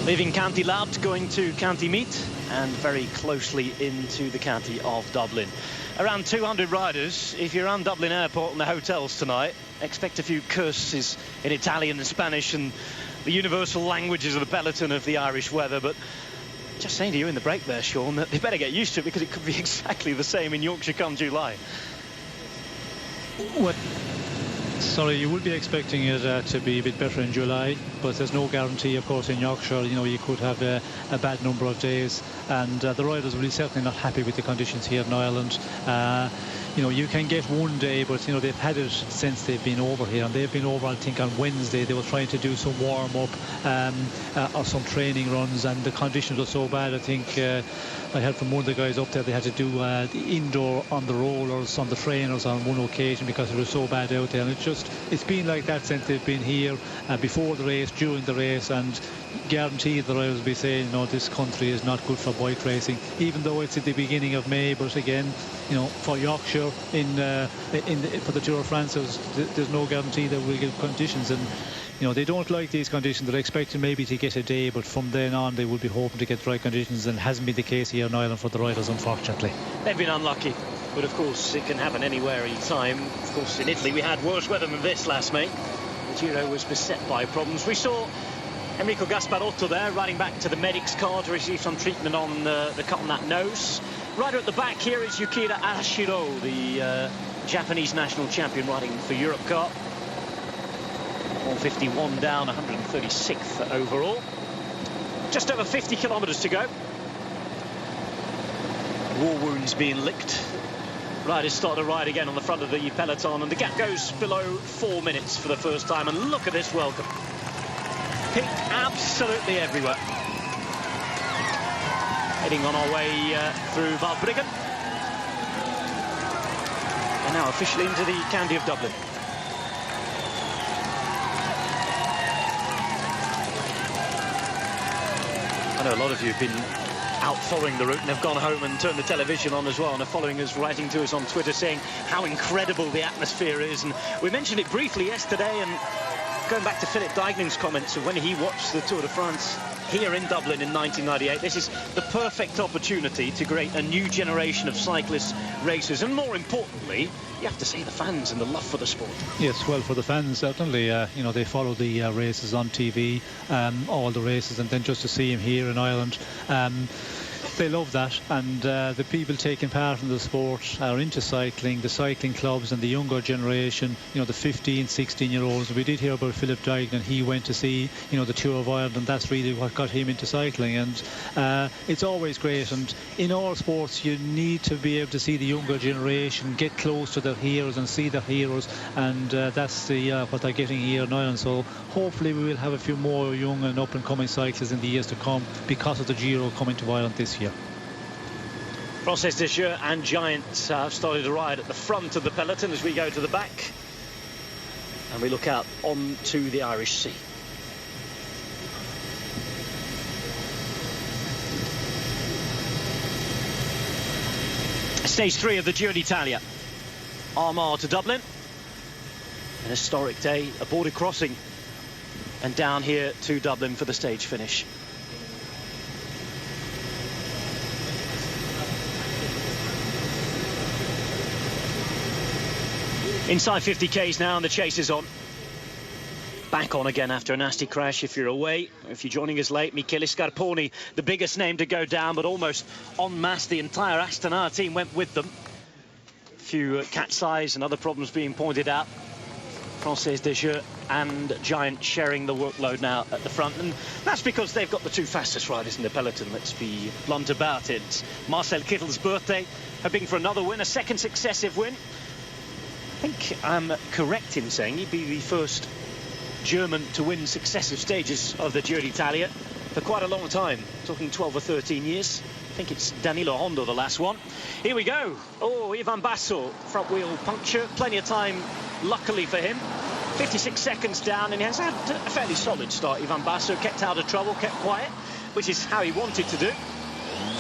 Leaving County Louth, going to County Meath, and very closely into the county of Dublin. Around 200 riders. If you're on Dublin Airport and the hotels tonight, expect a few curses in Italian and Spanish and the universal languages of the peloton of the Irish weather. But just saying to you in the break there, Sean, that they better get used to it, because it could be exactly the same in Yorkshire come July. What? Sorry, you would be expecting it to be a bit better in July, but there's no guarantee, of course, in Yorkshire. You know, you could have a bad number of days, and the riders will be certainly not happy with the conditions here in Ireland. You know, you can get one day, but, you know, they've had it since they've been over here, and they've been over, I think, on Wednesday. They were trying to do some warm-up or some training runs, and the conditions were so bad. I think I heard from one of the guys up there, they had to do the indoor on the rollers, on the trainers on one occasion, because it was so bad out there. And it's been like that since they've been here, before the race, during the race, and guaranteed the riders will be saying, no, this country is not good for bike racing, even though it's at the beginning of May. But again, you know, for Yorkshire for the Tour of France, there's no guarantee that we'll get conditions, and you know, they don't like these conditions. They're expecting maybe to get a day, but from then on they will be hoping to get the right conditions, and it hasn't been the case here in Ireland for the riders, unfortunately. They've been unlucky, but of course it can happen anywhere, any time. Of course, in Italy we had worse weather than this last May. The Giro was beset by problems. We saw Enrico Gasparotto there riding back to the medic's car to receive some treatment on the cut on that nose. Rider at the back here is Yukira Arashiro, the Japanese national champion, riding for Europe Cup. 151 down, 136th overall. Just over 50 kilometres to go. War wounds being licked. Riders start to ride again on the front of the peloton, and the gap goes below 4 minutes for the first time. And look at this welcome. Pink absolutely everywhere. Heading on our way through Valbriggen. And now officially into the county of Dublin. I know a lot of you have been out following the route and have gone home and turned the television on as well, and are following us, writing to us on Twitter saying how incredible the atmosphere is. And we mentioned it briefly yesterday, and going back to Philip Dignan's comments of when he watched the Tour de France here in Dublin in 1998, this is the perfect opportunity to create a new generation of cyclist racers, and more importantly, you have to say the fans and the love for the sport. Yes, well, for the fans, certainly, you know, they follow the races on TV, all the races, and then just to see him here in Ireland, they love that. And the people taking part in the sport are into cycling, the cycling clubs and the younger generation, you know, the 15, 16-year-olds. We did hear about Philip Dignan. He went to see, you know, the Tour of Ireland, and that's really what got him into cycling. And it's always great. And in all sports, you need to be able to see the younger generation get close to their heroes and see their heroes. And that's what they're getting here in Ireland. So hopefully we will have a few more young and up-and-coming cyclists in the years to come because of the Giro coming to Ireland this year. Française Deschamps and Giant have started to ride at the front of the peloton as we go to the back, and we look out onto the Irish Sea. Stage 3 of the Giro d'Italia. Armagh to Dublin. An historic day, a border crossing, and down here to Dublin for the stage finish. Inside 50 k's now, and the chase is on. Back on again after a nasty crash. If you're away, if you're joining us late, Michele Scarponi, the biggest name to go down, but almost en masse the entire Astana team went with them. A few cat's eyes and other problems being pointed out. Française Deschamps and Giant sharing the workload now at the front, and that's because they've got the two fastest riders in the peloton. Let's be blunt about it. Marcel Kittel's birthday, hoping for another win, a second successive win. I think I'm correct in saying he'd be the first German to win successive stages of the Giro d'Italia for quite a long time, talking 12 or 13 years. I think it's Danilo Hondo, the last one. Here we go. Oh, Ivan Basso, front wheel puncture. Plenty of time, luckily for him. 56 seconds down, and he has had a fairly solid start. Ivan Basso kept out of trouble, kept quiet, which is how he wanted to do.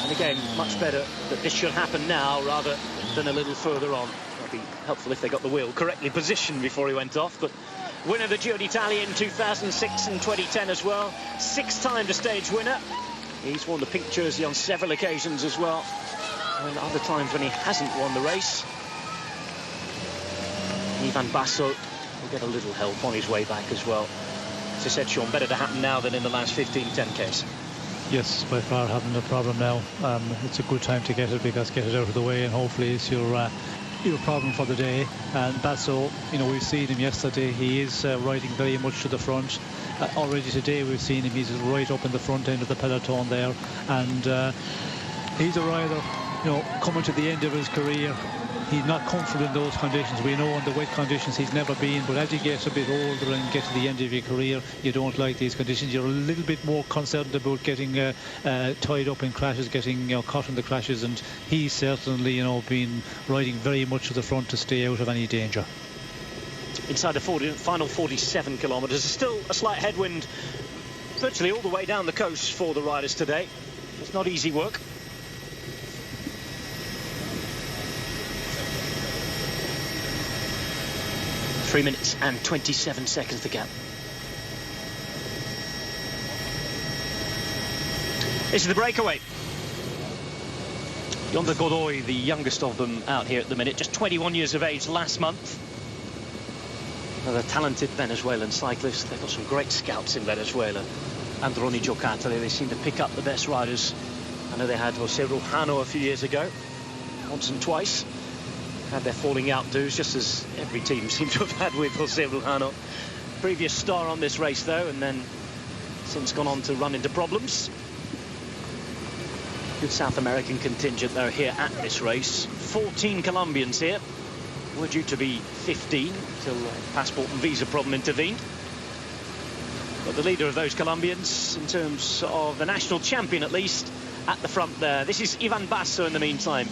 And again, much better that this should happen now rather than a little further on. It'd be helpful if they got the wheel correctly positioned before he went off, but winner of the Giro d'Italia in 2006 and 2010 as well. 6-time stage winner. He's worn the pink jersey on several occasions as well, and other times when he hasn't won the race. Ivan Basso will get a little help on his way back as well. As I said, Sean, better to happen now than in the last 15-10Ks. Yes, by far having a problem now. It's a good time to get it, because get it out of the way and hopefully it's your problem for the day. And Basso, you know, we've seen him yesterday. He is riding very much to the front. Already today we've seen him. He's right up in the front end of the peloton there, and he's a rider, you know, coming to the end of his career. He's not comfortable in those conditions. We know in the wet conditions he's never been, but as you get a bit older and get to the end of your career, you don't like these conditions. You're a little bit more concerned about getting tied up in crashes, getting, you know, caught in the crashes, and he's certainly, you know, been riding very much to the front to stay out of any danger. Inside the final 47 kilometres, there's still a slight headwind virtually all the way down the coast for the riders today. It's not easy work. Three minutes and 27 seconds to gap. This is the breakaway. Yonder Godoy, the youngest of them out here at the minute, just 21 years of age last month. Another talented Venezuelan cyclist. They've got some great scouts in Venezuela. Androni Giocattoli, they seem to pick up the best riders. I know they had Jose Rujano a few years ago, once and twice. Had their falling out dues, just as every team seems to have had with Jose Rujano. Previous star on this race, though, and then since gone on to run into problems. Good South American contingent, though, here at this race. 14 Colombians here. We're due to be 15 till passport and visa problem intervened. But the leader of those Colombians, in terms of the national champion at least, at the front there. This is Ivan Basso in the meantime,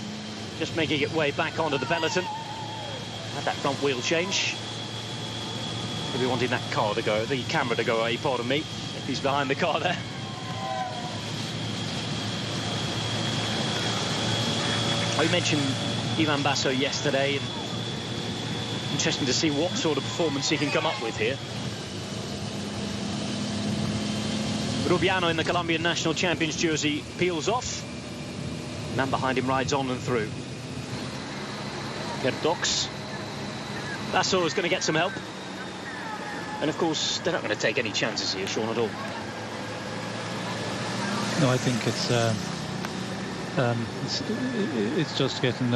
just making it way back onto the peloton. Had that front wheel change. Maybe wanting that car to go, the camera to go away, pardon me. He's behind the car there. I mentioned Ivan Basso yesterday, and interesting to see what sort of performance he can come up with here. Rubiano in the Colombian national champions jersey peels off. The man behind him rides on and through. Gerdox. Basso is going to get some help. And of course, they're not going to take any chances here, Sean, at all. No, I think it's just getting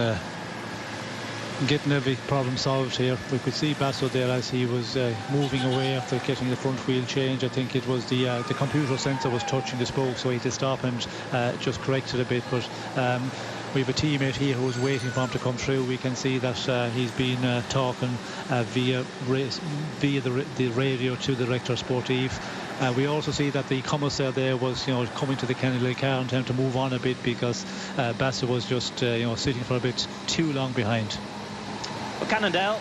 every problem solved here. We could see Basso there as he was moving away after getting the front wheel change. I think it was the computer sensor was touching the spoke, so he had to stop and just correct it a bit. But we have a teammate here who is waiting for him to come through. We can see that he's been talking via the radio to the Director Sportif. We also see that the commissaire there was, you know, coming to the Kennedy car in time to move on a bit, because Basso was just, you know, sitting for a bit too long behind. Well, Cannondale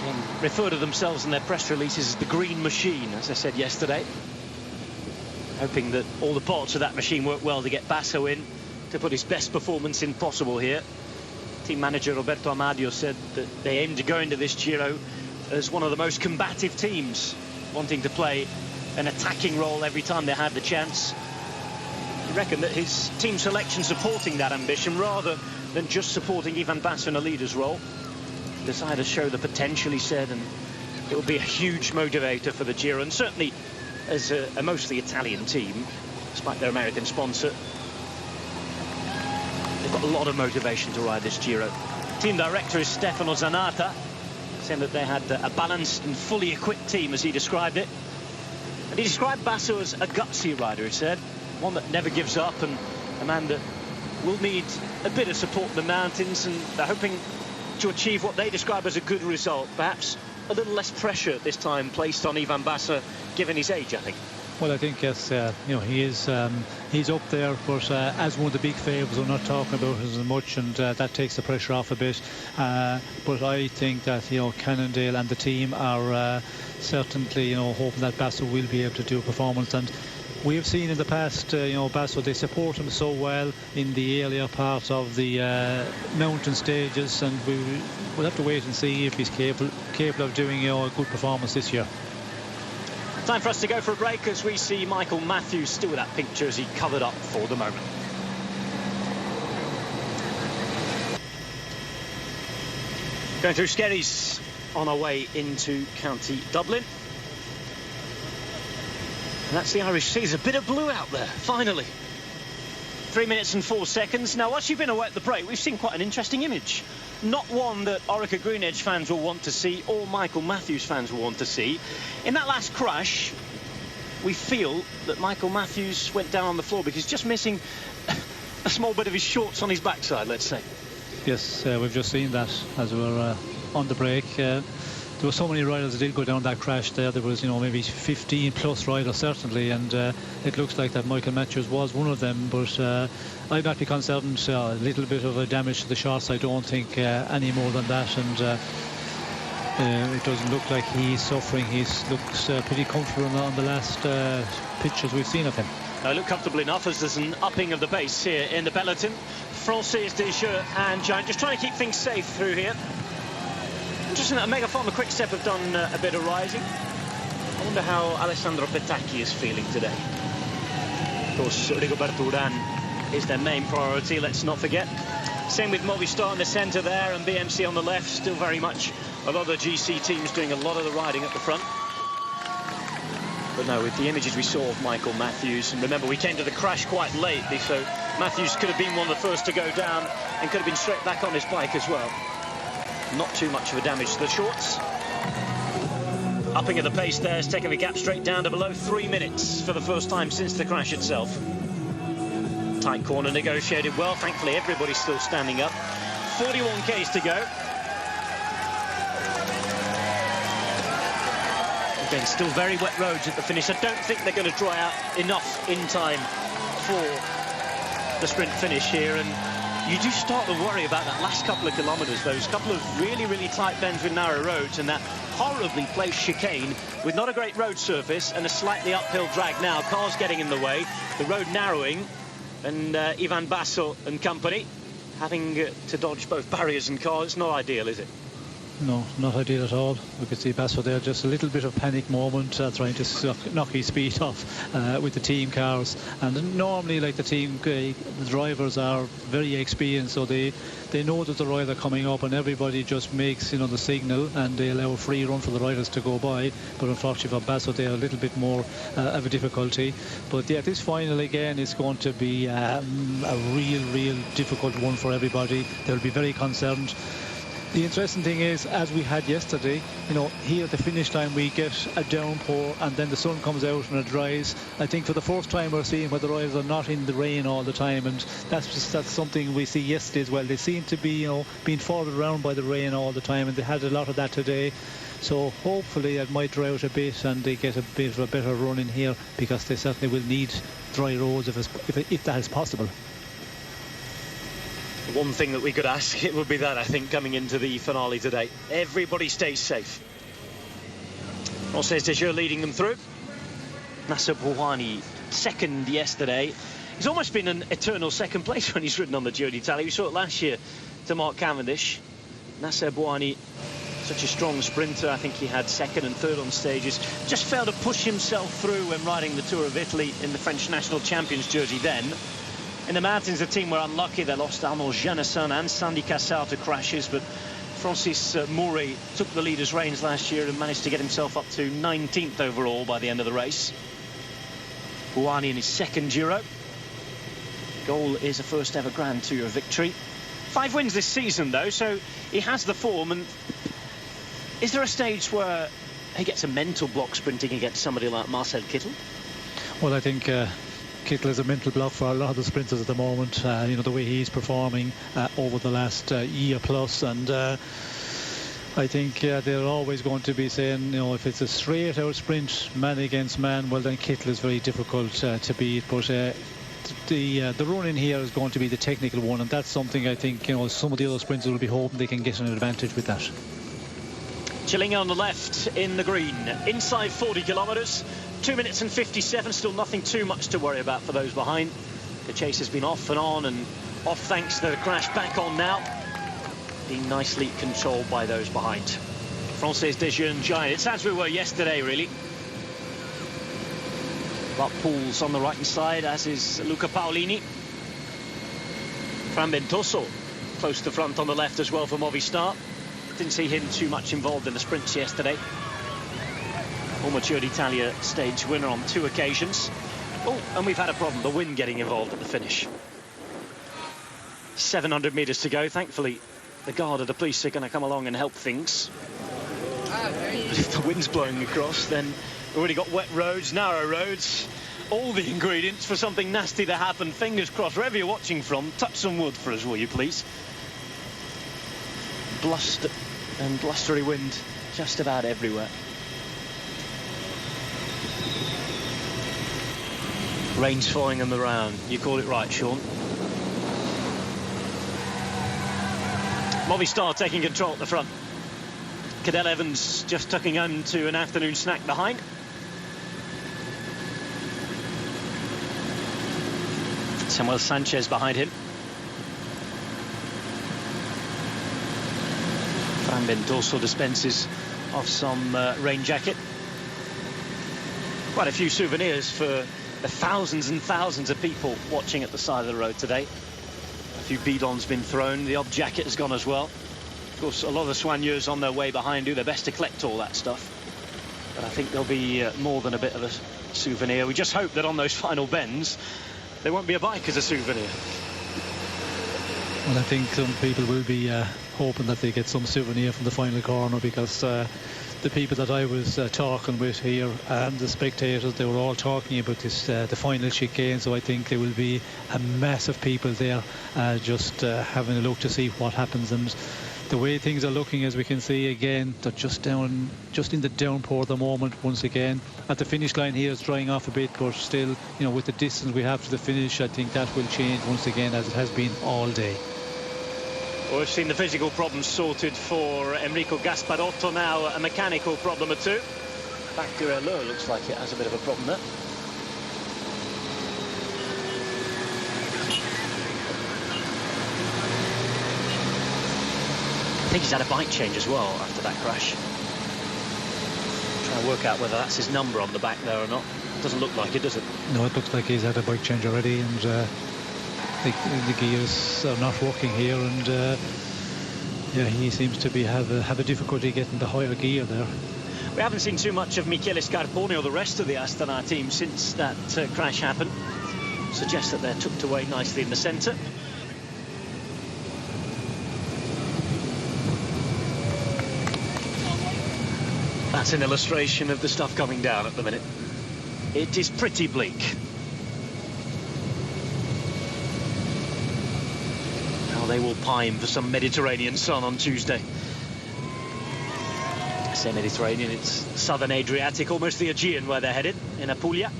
can refer to themselves in their press releases as the green machine, as I said yesterday. Hoping that all the parts of that machine work well to get Basso in, to put his best performance in possible here. Team manager Roberto Amadio said that they aim to go into this Giro as one of the most combative teams, wanting to play an attacking role every time they had the chance. You reckon that his team selection supporting that ambition rather than just supporting Ivan Basso in a leader's role. Desire to show the potential, he said, and it will be a huge motivator for the Giro, and certainly as a mostly Italian team, despite their American sponsor, they've got a lot of motivation to ride this Giro. Team director is Stefano Zanata, saying that they had a balanced and fully equipped team, as he described it. And he described Basso as a gutsy rider, he said, one that never gives up, and a man that will need a bit of support in the mountains, and they're hoping to achieve what they describe as a good result. Perhaps a little less pressure this time placed on Ivan Basso, given his age, I think. Well, I think, yes, you know, he's up there, but as one of the big favourites, we're not talking about it as much, and that takes the pressure off a bit. But I think that, you know, Cannondale and the team are certainly, you know, hoping that Basso will be able to do a performance. And We have seen in the past, Basso, they support him so well in the earlier part of the mountain stages, and we'll have to wait and see if he's capable of doing a good performance this year. Time for us to go for a break as we see Michael Matthews still with that pink jersey covered up for the moment. Going through Skerries on our way into County Dublin. And that's the Irish Sea. There's a bit of blue out there, finally. 3 minutes and 4 seconds. Now, whilst you've been away at the break, we've seen quite an interesting image. Not one that Orica Green Edge fans will want to see, or Michael Matthews fans will want to see. In that last crash, we feel that Michael Matthews went down on the floor because he's just missing a small bit of his shorts on his backside, let's say. Yes, we've just seen that as we were on the break. There were so many riders that did go down that crash there. There was, maybe 15 plus riders certainly, and it looks like that Michael Matthews was one of them. But I'd not be concerned. A little bit of a damage to the shorts, I don't think any more than that, and it doesn't look like he's suffering. He looks pretty comfortable on the last pictures we've seen of him. I look comfortable enough as there's an upping of the pace here in the peloton. Francis Deschamps and Giant just trying to keep things safe through here. Interesting that Omega Pharma Quick-Step have done a bit of rising. I wonder how Alessandro Petacchi is feeling today. Of course, Rigoberto Urán is their main priority, let's not forget. Same with Movistar in the centre there, and BMC on the left. Still very much a lot of the GC teams doing a lot of the riding at the front. But no, with the images we saw of Michael Matthews, and remember we came to the crash quite late, so Matthews could have been one of the first to go down and could have been straight back on his bike as well. Not too much of a damage to the shorts. Upping of the pace there is taking the gap straight down to below 3 minutes for the first time since the crash itself. Tight corner negotiated well. Thankfully, everybody's still standing up. 41 Ks to go. Again, still very wet roads at the finish. I don't think they're going to dry out enough in time for the sprint finish here, and you do start to worry about that last couple of kilometres, those couple of really, really tight bends with narrow roads, and that horribly placed chicane with not a great road surface and a slightly uphill drag now. Cars getting in the way, the road narrowing, and Ivan Basso and company having to dodge both barriers and cars. It's not ideal, is it? No, not ideal at all. We could see Basso there, just a little bit of panic moment, trying to knock his speed off with the team cars. And normally, like the drivers are very experienced, so they know that the rider coming up, and everybody just makes the signal, and they allow a free run for the riders to go by. But unfortunately for Basso, they're a little bit more of a difficulty. But yeah, this final again is going to be a real difficult one for everybody. They'll be very concerned. The interesting thing is, as we had yesterday, here at the finish line we get a downpour and then the sun comes out and it dries. I think for the first time we're seeing where the riders are not in the rain all the time, and that's something we see yesterday as well. They seem to be, being followed around by the rain all the time, and they had a lot of that today. So hopefully it might dry out a bit and they get a bit of a better run in here, because they certainly will need dry roads if that is possible. One thing that we could ask, it would be that, I think, coming into the finale today. Everybody stays safe. Francis Deschamps leading them through. Nasser Bouhanni second yesterday. He's almost been an eternal second place when he's ridden on the Giro d'Italia. We saw it last year to Mark Cavendish. Nasser Bouhanni, such a strong sprinter. I think he had second and third on stages. Just failed to push himself through when riding the Tour of Italy in the French national champions jersey then. In the mountains, the team were unlucky. They lost Arnaud Janasson and Sandy Cassar to crashes, but Francis Mouret took the leader's reins last year and managed to get himself up to 19th overall by the end of the race. Bouhanni in his second Giro. Goal is a first ever Grand Tour victory. 5 wins this season, though, so he has the form. And is there a stage where he gets a mental block sprinting against somebody like Marcel Kittel? Well, I think Kittel is a mental block for a lot of the sprinters at the moment. The way he's performing over the last year plus, and I think they're always going to be saying, if it's a straight out sprint, man against man, well then Kittel is very difficult to beat. But the run in here is going to be the technical one, and that's something I think some of the other sprinters will be hoping they can get an advantage with that. Chilling on the left in the green. Inside 40 kilometres. 2 minutes and 57. Still nothing too much to worry about for those behind. The chase has been off and on and off thanks to the crash. Back on now. Being nicely controlled by those behind. Frances des Jeunes Giants. It's as we were yesterday, really. But Pools on the right-hand side, as is Luca Paolini. Fran Ventoso close to front on the left as well for Movistar. Didn't see him too much involved in the sprints yesterday. All-Mature d'Italia stage winner on 2 occasions. Oh, and we've had a problem, the wind getting involved at the finish. 700 metres to go. Thankfully, the guard of the police are going to come along and help things. But if the wind's blowing across, then we've already got wet roads, narrow roads, all the ingredients for something nasty to happen. Fingers crossed. Wherever you're watching from, touch some wood for us, will you, please? Bluster and blustery wind just about everywhere. Rain's falling on the round. You call it right, Sean. Movistar taking control at the front. Cadel Evans just tucking into an afternoon snack behind. Samuel Sanchez behind him. Fran Ventoso dispenses of some rain jacket. Quite a few souvenirs for the thousands and thousands of people watching at the side of the road today. A few bidons been thrown. The odd jacket has gone as well. Of course, a lot of the soigneurs on their way behind do their best to collect all that stuff. But I think there'll be more than a bit of a souvenir. We just hope that on those final bends, there won't be a bike as a souvenir. Well, I think some people will be hoping that they get some souvenir from the final corner, because the people that I was talking with here and the spectators, they were all talking about this, the final chicane. So I think there will be a mass of people there just having a look to see what happens. And the way things are looking, as we can see again, they're just in the downpour at the moment once again. At the finish line here, it's drying off a bit, but still, you know, with the distance we have to the finish, I think that will change once again, as it has been all day. Well, we've seen the physical problems sorted for Enrico Gasparotto, now a mechanical problem or two. Bagherello looks like it has a bit of a problem there. I think he's had a bike change as well after that crash. Trying to work out whether that's his number on the back there or not. Doesn't look like it, does it? No, it looks like he's had a bike change already, and the gears are not working here, and yeah, he seems to have a difficulty getting the higher gear there. We haven't seen too much of Michele Scarponi or the rest of the Astana team since that crash happened. Suggests that they're tucked away nicely in the centre. That's an illustration of the stuff coming down at the minute. It is pretty bleak. Now they will pine for some Mediterranean sun on Tuesday. I say Mediterranean, it's southern Adriatic, almost the Aegean where they're headed, in Apulia.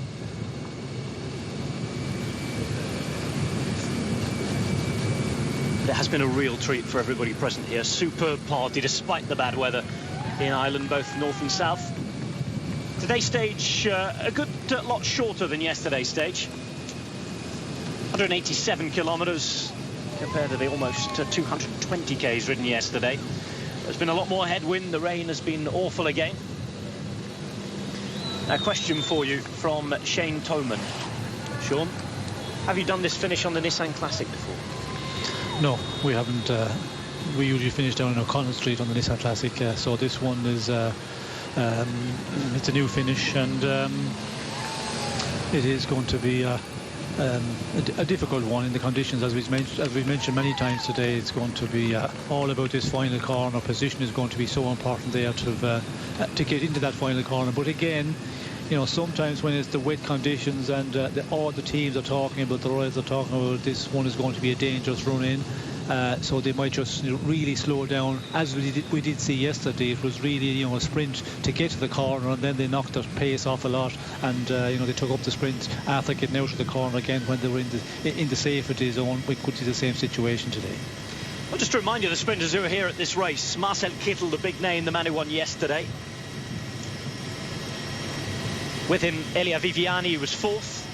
But it has been a real treat for everybody present here. Superb party despite the bad weather in Ireland, both north and south. Today's stage a good lot shorter than yesterday's stage. 187 kilometres compared to the almost 220 k's ridden yesterday. There's been a lot more headwind. The rain has been awful again. A question for you from Shane Toman. Sean, have you done this finish on the Nissan Classic before? No, we haven't. We usually finish down in O'Connell Street on the Nissan Classic, so this one is it's a new finish, and it is going to be a difficult one in the conditions, as we've mentioned many times today. It's going to be all about this final corner. Position is going to be so important there to get into that final corner. But again, you know, sometimes when it's the wet conditions and all the teams are talking about, the Royals are talking about, this one is going to be a dangerous run in. So they might just really slow down, as we did see yesterday. It was really, you know, a sprint to get to the corner, and then they knocked their pace off a lot, and you know, they took up the sprint after getting out of the corner again when they were in the safety zone. We could see the same situation today. Well, just to remind you, the sprinters who are here at this race: Marcel Kittel, the big name, the man who won yesterday. With him, Elia Viviani, who was fourth.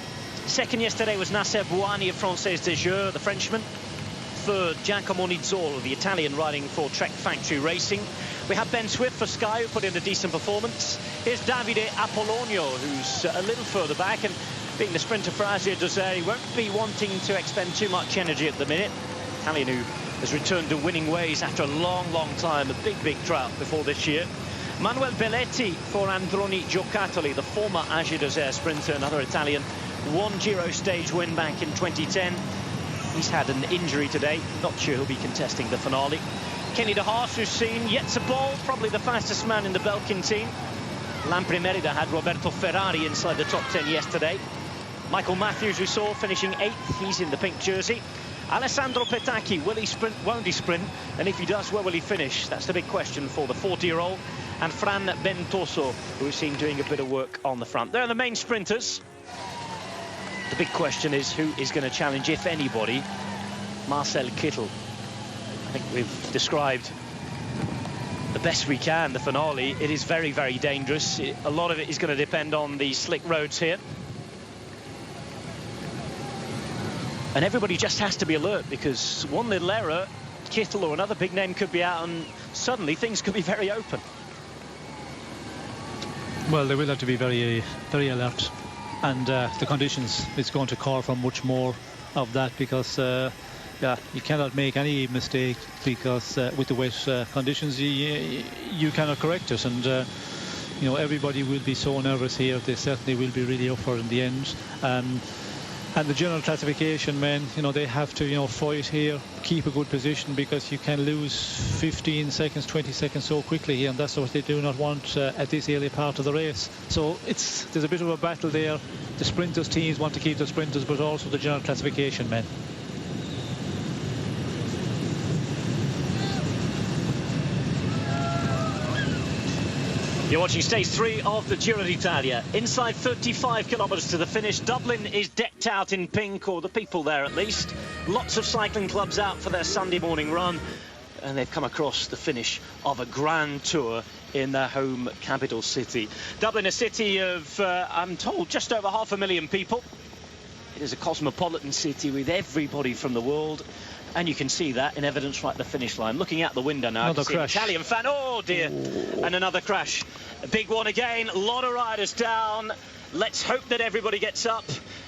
Second yesterday was Nasser Bouhanni of Française des Jeux, the Frenchman. Third, Giacomo Nizzolo, the Italian, riding for Trek Factory Racing. We have Ben Swift for Sky, who put in a decent performance. Here's Davide Apollonio, who's a little further back, and being the sprinter for Asia Dosert, he won't be wanting to expend too much energy at the minute. Italian who has returned to winning ways after a long, long time, a big drought before this year. Manuel Belletti for Androni Giocattoli, the former Asia Dosert sprinter, another Italian. One Giro stage win back in 2010. He's had an injury today. Not sure he'll be contesting the finale. Kenny de Haas, who's seen Jetse Bol, probably the fastest man in the Belkin team. Lampre Merida had Roberto Ferrari inside the top 10 yesterday. Michael Matthews, we saw, finishing 8th. He's in the pink jersey. Alessandro Petacchi, will he sprint, won't he sprint? And if he does, where will he finish? That's the big question for the 40-year-old. And Fran Bentoso, who we've seen doing a bit of work on the front. They're the main sprinters. The big question is who is going to challenge, if anybody, Marcel Kittel. I think we've described the best we can the finale. It is very, very dangerous. A lot of it is going to depend on the slick roads here. And everybody just has to be alert, because one little error, Kittel or another big name could be out, and suddenly things could be very open. Well, they will have to be very, very alert. And the conditions is going to call for much more of that, because yeah, you cannot make any mistake, because with the wet conditions you cannot correct it. And you know, everybody will be so nervous here. They certainly will be really up for it in the end. And the general classification men, you know, they have to, you know, fight here, keep a good position, because you can lose 15 seconds, 20 seconds so quickly here, and that's what they do not want at this early part of the race. So there's a bit of a battle there. The sprinters teams want to keep the sprinters, but also the general classification men. You're watching stage 3 of the Giro d'Italia. Inside 35 kilometres to the finish. Dublin is decked out in pink, or the people there at least. Lots of cycling clubs out for their Sunday morning run, and they've come across the finish of a grand tour in their home capital city. Dublin, a city of, I'm told, just over 500,000 people. It is a cosmopolitan city with everybody from the world. And you can see that in evidence right at the finish line. Looking out the window now, another crash. Italian fan, oh dear, and another crash. A big one again, a lot of riders down. Let's hope that everybody gets up.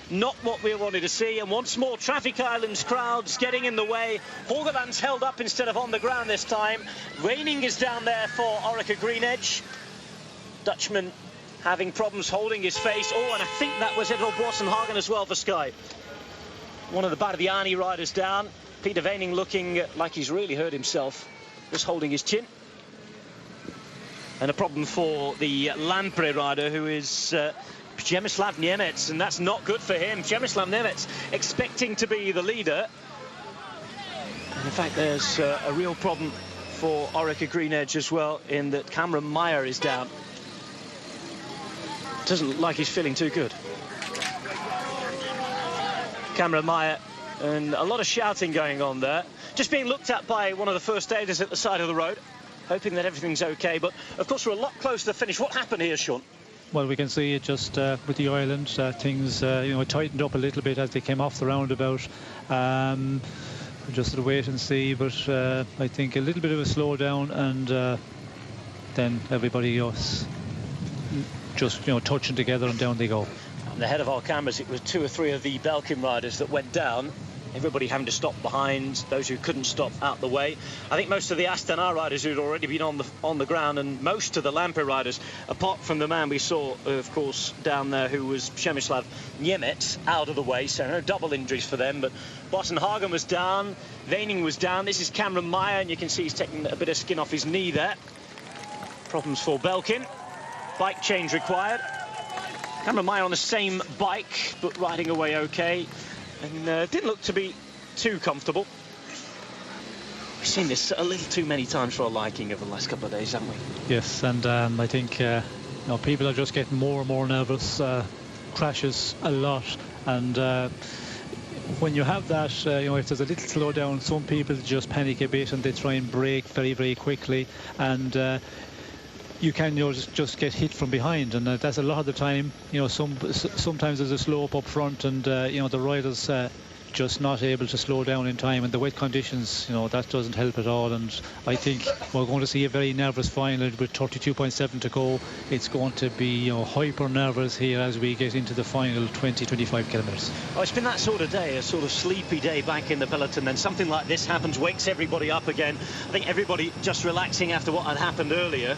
Not what we wanted to see. And once more, traffic islands, crowds getting in the way. Horgeland's held up instead of on the ground this time. Raining is down there for Orica Greenedge. Dutchman having problems holding his face. Oh, and I think that was Edel Boasson-Hagen as well for Sky. One of the Bardiani riders down. Peter Veining looking like he's really hurt himself, just holding his chin. And a problem for the Lampre rider, who is Przemysław Niemiec, and that's not good for him. Przemysław Niemiec expecting to be the leader. And in fact, there's a real problem for Orica Greenedge as well, in that Cameron Meyer is down. Doesn't look like he's feeling too good. Cameron Meyer. And a lot of shouting going on there. Just being looked at by one of the first aiders at the side of the road, hoping that everything's okay. But of course, we're a lot closer to the finish. What happened here, Sean? Well, we can see it just with the island. Things you know, tightened up a little bit as they came off the roundabout. Just to wait and see. But I think a little bit of a slowdown, and then everybody else just, you know, touching together, and down they go. And ahead of our cameras, it was 2 or 3 of the Belkin riders that went down. Everybody having to stop behind, those who couldn't stop out the way. I think most of the Astana riders who'd already been on the ground, and most of the Lampre riders, apart from the man we saw, of course, down there, who was Przemysław Niemiec, out of the way. So no double injuries for them. But Boasson-Hagen was down, Veining was down. This is Cameron Meyer, and you can see he's taking a bit of skin off his knee there. Problems for Belkin. Bike change required. Cameron Meyer on the same bike, but riding away okay. And didn't look to be too comfortable. We've seen this a little too many times for our liking over the last couple of days, haven't we? Yes, and I think you know, people are just getting more and more nervous. Crashes a lot, and when you have that, if there's a little slowdown, some people just panic a bit and they try and brake very, very quickly, and you can just get hit from behind, and that's a lot of the time. Sometimes there's a slope up front, and the riders just not able to slow down in time, and the wet conditions, that doesn't help at all. And I think we're going to see a very nervous final with 32.7 to go. It's going to be hyper nervous here as we get into the final 20-25 kilometers. Oh, it's been that sort of day, a sort of sleepy day back in the peloton, then something like this happens, wakes everybody up again. I think everybody just relaxing after what had happened earlier,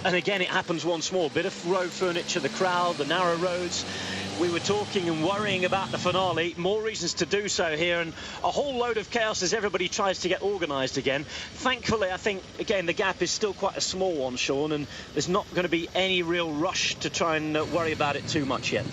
and again it happens once more. Bit of road furniture, the crowd, the narrow roads. We were talking and worrying about the finale. More reasons to do so here, and a whole load of chaos as everybody tries to get organised again. Thankfully, I think, again, the gap is still quite a small one, Sean, and there's not going to be any real rush to try and worry about it too much yet.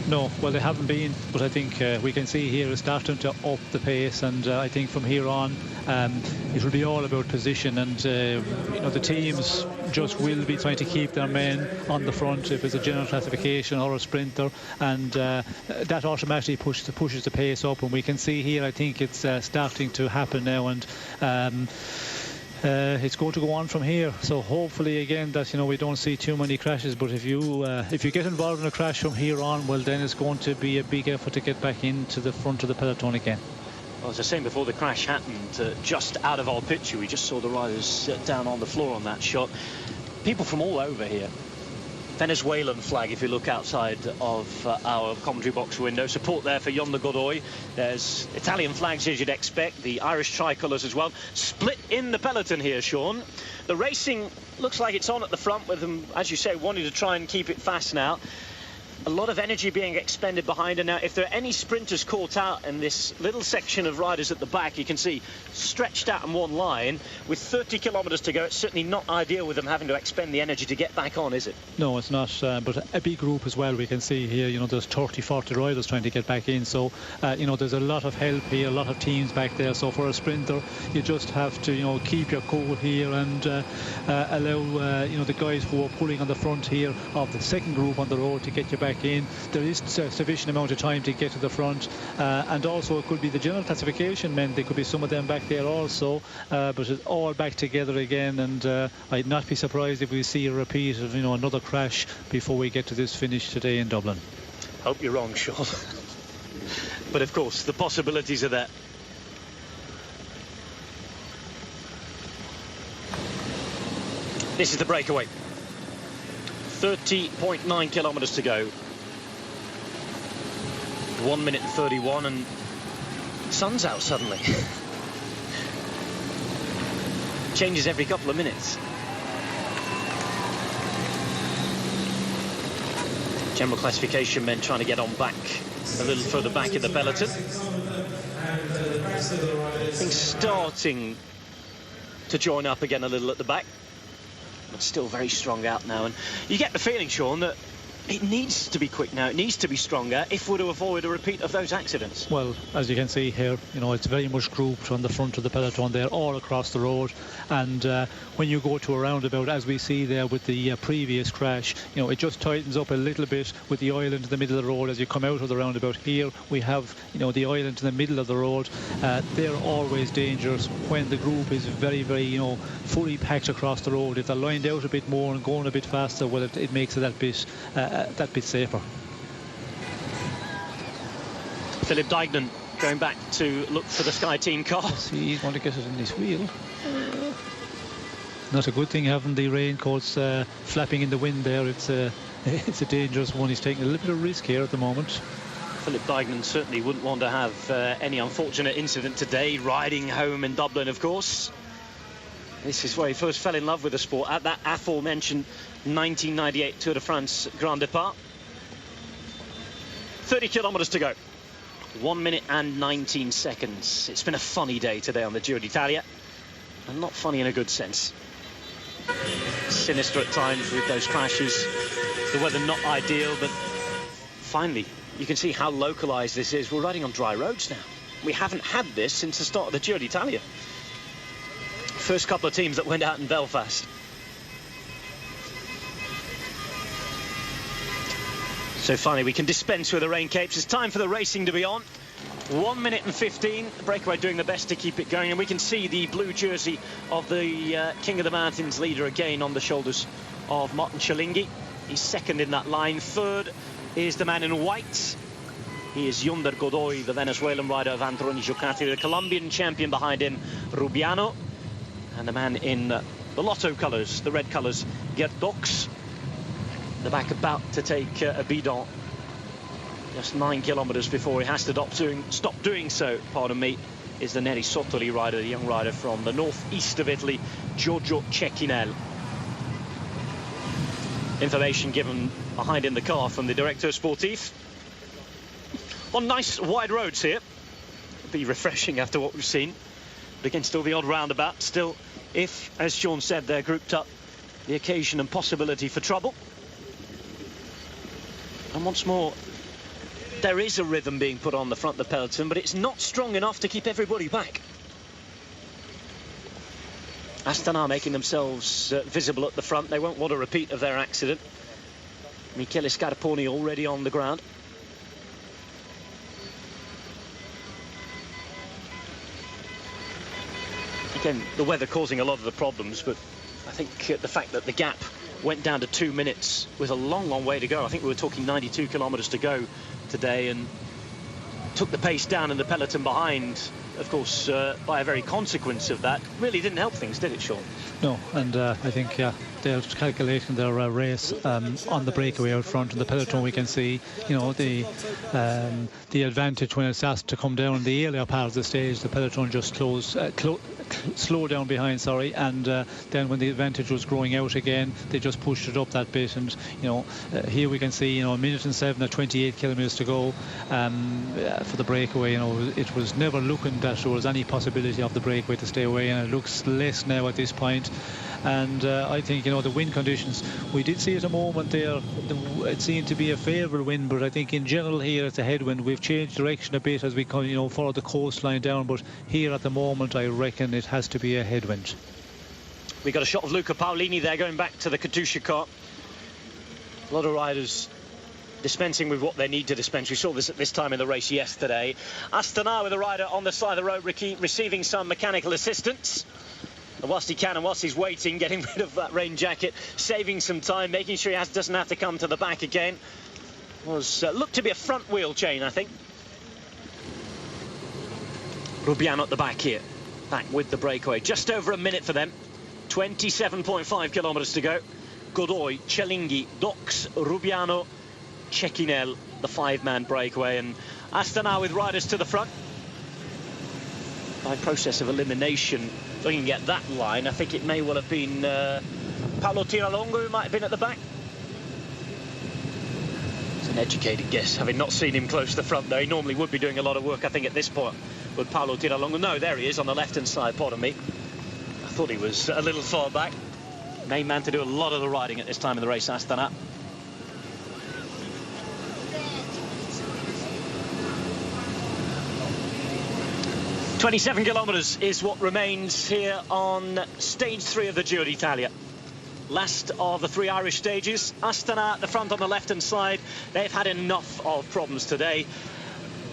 No, well, they haven't been, but I think we can see here it's starting to up the pace, and I think from here on it will be all about position, and the teams just will be trying to keep their men on the front if it's a general classification or a sprinter, and that automatically pushes the pace up, and we can see here, I think it's starting to happen now, and it's going to go on from here. So hopefully again that we don't see too many crashes, but if you get involved in a crash from here on, well, then it's going to be a big effort to get back into the front of the peloton again. Well, as I was saying before the crash happened, just out of our picture, we just saw the riders down on the floor on that shot. People from all over here. Venezuelan flag, if you look outside of our commentary box window. Support there for Yonder Godoy. There's Italian flags, as you'd expect. The Irish tricolours as well. Split in the peloton here, Sean. The racing looks like it's on at the front with them, as you say, wanting to try and keep it fast now. A lot of energy being expended behind her now. If there are any sprinters caught out in this little section of riders at the back, you can see stretched out in one line with 30 kilometres to go. It's certainly not ideal with them having to expend the energy to get back on, is it? No, it's not, but a big group as well. We can see here, there's 30-40 riders trying to get back in, so there's a lot of help here, a lot of teams back there. So for a sprinter, you just have to keep your cool here and allow the guys who are pulling on the front here of the second group on the road to get you back in. There is sufficient amount of time to get to the front, and also it could be the general classification men. There could be some of them back there also, but it's all back together again, and I'd not be surprised if we see a repeat of another crash before we get to this finish today in Dublin. Hope you're wrong, Sean. But of course the possibilities are there. This is the breakaway. 30.9 kilometres to go. 1 minute and 31, and sun's out suddenly. Changes every couple of minutes. General classification men trying to get on back a little further back in the peloton. Things starting to join up again a little at the back, but still very strong out now, and you get the feeling, Sean, that it needs to be quick now, it needs to be stronger if we're to avoid a repeat of those accidents. Well, as you can see here, it's very much grouped on the front of the peloton there, all across the road, and when you go to a roundabout, as we see there with the previous crash, it just tightens up a little bit with the island in the middle of the road as you come out of the roundabout. Here we have the island in the middle of the road. They're always dangerous when the group is very, very fully packed across the road. If they're lined out a bit more and going a bit faster, well, it makes it that bit safer. Philip Dignan going back to look for the Sky Team car. See, he's going to get it in his wheel. Not a good thing having the raincoats flapping in the wind there. It's a dangerous one. He's taking a little bit of risk here at the moment. Philip Dignan certainly wouldn't want to have any unfortunate incident today, riding home in Dublin, of course. This is where he first fell in love with the sport, at that aforementioned 1998 Tour de France Grand Depart. 30 kilometres to go. 1 minute and 19 seconds. It's been a funny day today on the Giro d'Italia, and not funny in a good sense. Sinister at times with those crashes. The weather not ideal, but finally you can see how localised this is. We're riding on dry roads now. We haven't had this since the start of the Giro d'Italia. First couple of teams that went out in Belfast. So finally we can dispense with the rain capes. It's time for the racing to be on. 1 minute and 15. Breakaway doing the best to keep it going, and we can see the blue jersey of the King of the Mountains leader again on the shoulders of Martin Cialinghi. He's second in that line. Third is the man in white. He is Yonder Godoy, the Venezuelan rider of Anthony Giocattoli. The Colombian champion behind him, Rubiano. And the man in the Lotto colours, the red colours, Gert Dox. The back about to take a bidon. Just 9 kilometres before he has to stop doing so, pardon me, is the Neri Sottoli rider, the young rider from the northeast of Italy, Giorgio Cecchinel. Information given behind in the car from the Directeur Sportif. On nice wide roads here. It'll be refreshing after what we've seen. But against all the odd roundabout, still, if, as Sean said, they're grouped up, the occasion and possibility for trouble. And once more, there is a rhythm being put on the front of the peloton, but it's not strong enough to keep everybody back. Astana making themselves visible at the front. They won't want a repeat of their accident. Michele Scarponi already on the ground. Again, the weather causing a lot of the problems, but I think the fact that the gap went down to 2 minutes with a long way to go. I think we were talking 92 kilometres to go today, and took the pace down in the peloton behind, of course, by a very consequence of that. Really didn't help things, did it, Sean? No, and I think they're calculating their race on the breakaway out front. In the peloton we can see, you know, the advantage when it's asked to come down the earlier part of the stage. The peloton just slow down behind, sorry, and then when the advantage was growing out again, they just pushed it up that bit. And you know, here we can see, you know, 1 minute and 7 at 28 kilometres to go for the breakaway. You know, it was never looking that there was any possibility of the breakaway to stay away, and it looks less now at this point. And I think, you know, the wind conditions, we did see at a moment there, it seemed to be a favourable wind, but I think in general here it's a headwind. We've changed direction a bit as we come, you know, follow the coastline down, but here at the moment I reckon it has to be a headwind. We got a shot of Luca Paolini there going back to the Katusha car. A lot of riders dispensing with what they need to dispense. We saw this at this time in the race yesterday. Astana with a rider on the side of the road, receiving some mechanical assistance. And whilst he can and whilst he's waiting, getting rid of that rain jacket, saving some time, making sure he doesn't have to come to the back again. Looked to be a front wheel chain, I think. Rubiano at the back here, back with the breakaway. Just over a minute for them. 27.5 kilometres to go. Godoy, Cialinghi, Dox, Rubiano, Cecchinel, the 5-man breakaway. And Astana with riders to the front. By process of elimination, looking at that line, I think it may well have been Paolo Tiralongo who might have been at the back. It's an educated guess, having not seen him close to the front, though. He normally would be doing a lot of work, I think, at this point with Paolo Tiralongo. No, there he is on the left-hand side, pardon me. I thought he was a little far back. Main man to do a lot of the riding at this time in the race, Astana. "27 kilometres is what remains here on stage 3 of the Giro d'Italia. Last of the 3 Irish stages. Astana at the front on the left-hand side. They've had enough of problems today.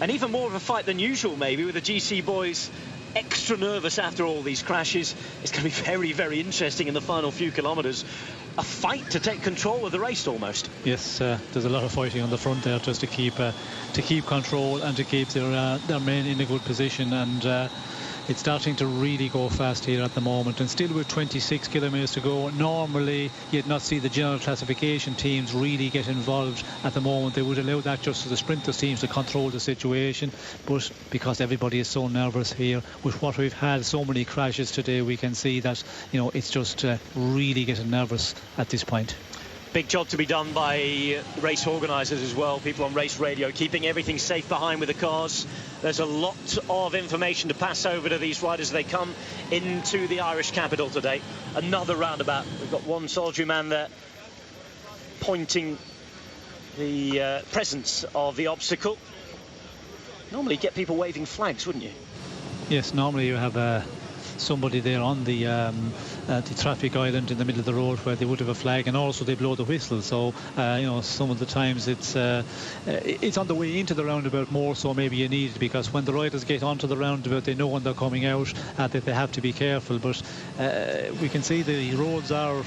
And even more of a fight than usual, maybe, with the GC boys extra nervous after all these crashes. It's going to be very, very interesting in the final few kilometres. A fight to take control of the race, almost. Yes, there's a lot of fighting on the front there just to keep control and to keep their men in a good position. And it's starting to really go fast here at the moment, and still with 26 kilometres to go. Normally you'd not see the general classification teams really get involved at the moment. They would allow that just to the sprinters teams to control the situation, but because everybody is so nervous here with what we've had, so many crashes today, we can see that, you know, it's just really getting nervous at this point. Big job to be done by race organisers as well, people on race radio, keeping everything safe behind with the cars. There's a lot of information to pass over to these riders as they come into the Irish capital today. Another roundabout. We've got one solitary man there pointing the presence of the obstacle. Normally you'd get people waving flags, wouldn't you? Yes, normally you have somebody there on the the traffic island in the middle of the road where they would have a flag, and also they blow the whistle. So some of the times it's on the way into the roundabout more so maybe you need it, because when the riders get onto the roundabout they know when they're coming out that they have to be careful. But we can see the roads are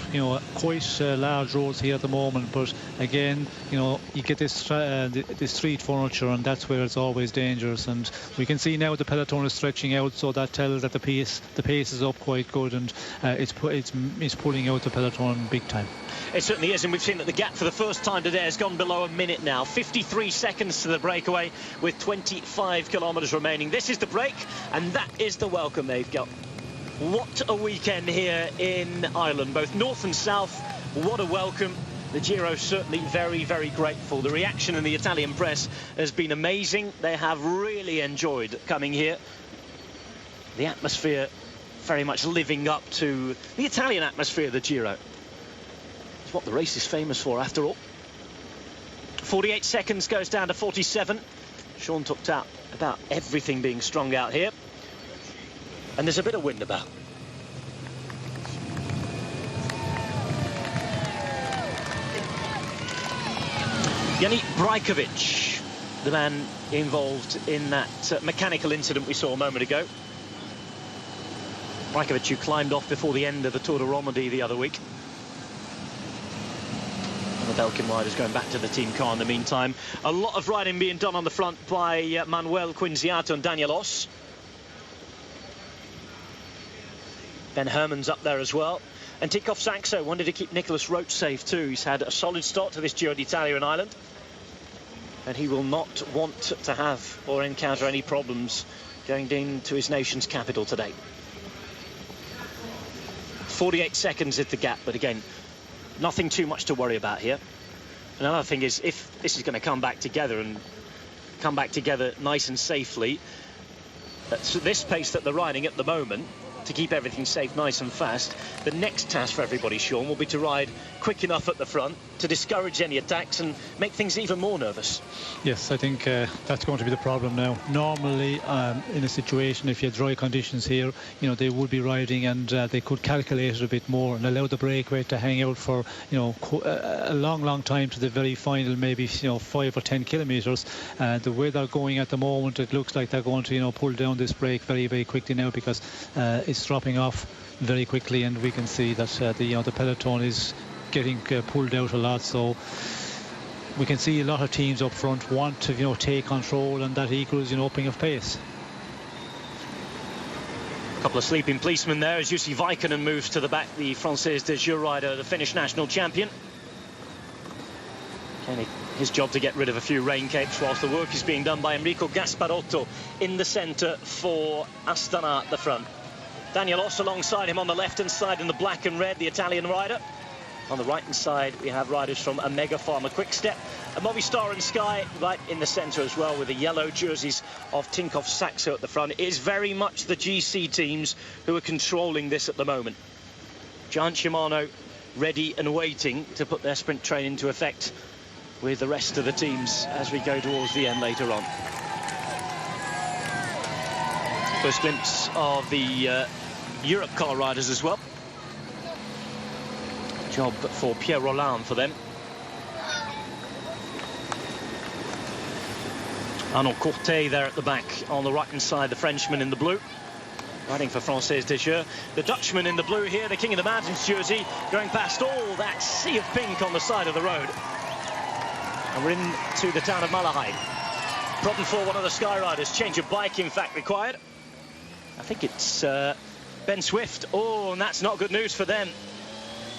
quite large roads here at the moment, but again you get this street furniture, and that's where it's always dangerous. And we can see now the peloton is stretching out, so that tells that the pace is up quite good, and it's pulling out the peloton big time. It certainly is, and we've seen that the gap for the first time today has gone below a minute now. 53 seconds to the breakaway with 25 kilometres remaining. This is the break, and that is the welcome they've got. What a weekend here in Ireland, both north and south. What a welcome. The Giro certainly very, very grateful. The reaction in the Italian press has been amazing. They have really enjoyed coming here. The atmosphere very much living up to the Italian atmosphere of the Giro. It's what the race is famous for, after all. 48 seconds goes down to 47. Sean talked out about everything being strung out here. And there's a bit of wind about. Yannick Breakaway, the man involved in that mechanical incident we saw a moment ago. Breakaway, who climbed off before the end of the Tour de Romandie the other week. And the Belgian riders going back to the team car in the meantime. A lot of riding being done on the front by Manuel Quinziato and Daniel Oss. Ben Herman's up there as well. And Tinkoff Saxo wanted to keep Nicolas Rhodes safe too. He's had a solid start to this Giro d'Italia in Ireland, and he will not want to have or encounter any problems going down to his nation's capital today. 48 seconds is the gap, but again, nothing too much to worry about here. Another thing is, if this is going to come back together and come back together nice and safely, at this pace that they're riding at the moment, to keep everything safe, nice and fast, the next task for everybody, Sean, will be to ride quick enough at the front to discourage any attacks and make things even more nervous. Yes, I think that's going to be the problem now. Normally, in a situation, if you had dry conditions here, they would be riding, and they could calculate it a bit more and allow the breakaway to hang out for, a long time to the very final, maybe, 5 or 10 kilometres. The way they're going at the moment, it looks like they're going to, pull down this break very, very quickly now, because it's dropping off very quickly, and we can see that the peloton is getting pulled out a lot. So we can see a lot of teams up front want to take control, and that equals upping of pace. A couple of sleeping policemen there as Jussi Väikkönen moves to the back, the Française des Jeux rider, the Finnish national champion. His job to get rid of a few rain capes whilst the work is being done by Enrico Gasparotto in the centre for Astana at the front. Daniel Oss alongside him on the left-hand side in the black and red, the Italian rider. On the right-hand side, we have riders from Omega Pharma Quickstep. And Movistar and Sky right in the centre as well, with the yellow jerseys of Tinkoff Saxo at the front. It is very much the GC teams who are controlling this at the moment. Giant Shimano ready and waiting to put their sprint train into effect with the rest of the teams as we go towards the end later on. First glimpse of the Europe car riders as well. Job for Pierre Rolland for them. Arnaud Courtet there at the back on the right-hand side, the Frenchman in the blue, riding for Française des Jeux. The Dutchman in the blue here, the King of the Mountains jersey, going past all that sea of pink on the side of the road. And we're into the town of Malahide. Problem for one of the Sky riders, change of bike in fact required. I think it's Ben Swift. Oh, and that's not good news for them.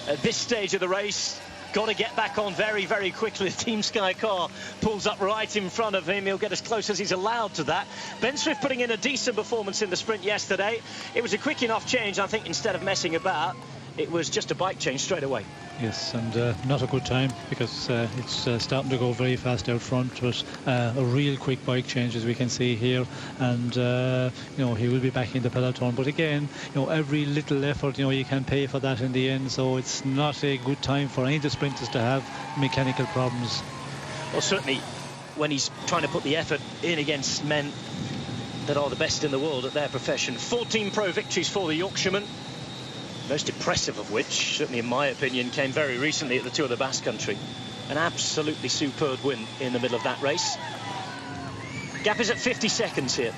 At this stage of the race, got to get back on very, very quickly. The Team Sky car pulls up right in front of him. He'll get as close as he's allowed to that. Ben Swift putting in a decent performance in the sprint yesterday. It was a quick enough change, I think, instead of messing about. It was just a bike change straight away. Yes, and not a good time, because it's starting to go very fast out front, but a real quick bike change, as we can see here. And he will be back in the peloton, but again, every little effort, you can pay for that in the end. So it's not a good time for any of the sprinters to have mechanical problems. Well, certainly when he's trying to put the effort in against men that are the best in the world at their profession. 14 pro victories for the Yorkshireman. Most impressive of which, certainly in my opinion, came very recently at the Tour of the Basque Country. An absolutely superb win in the middle of that race. Gap is at 50 seconds here.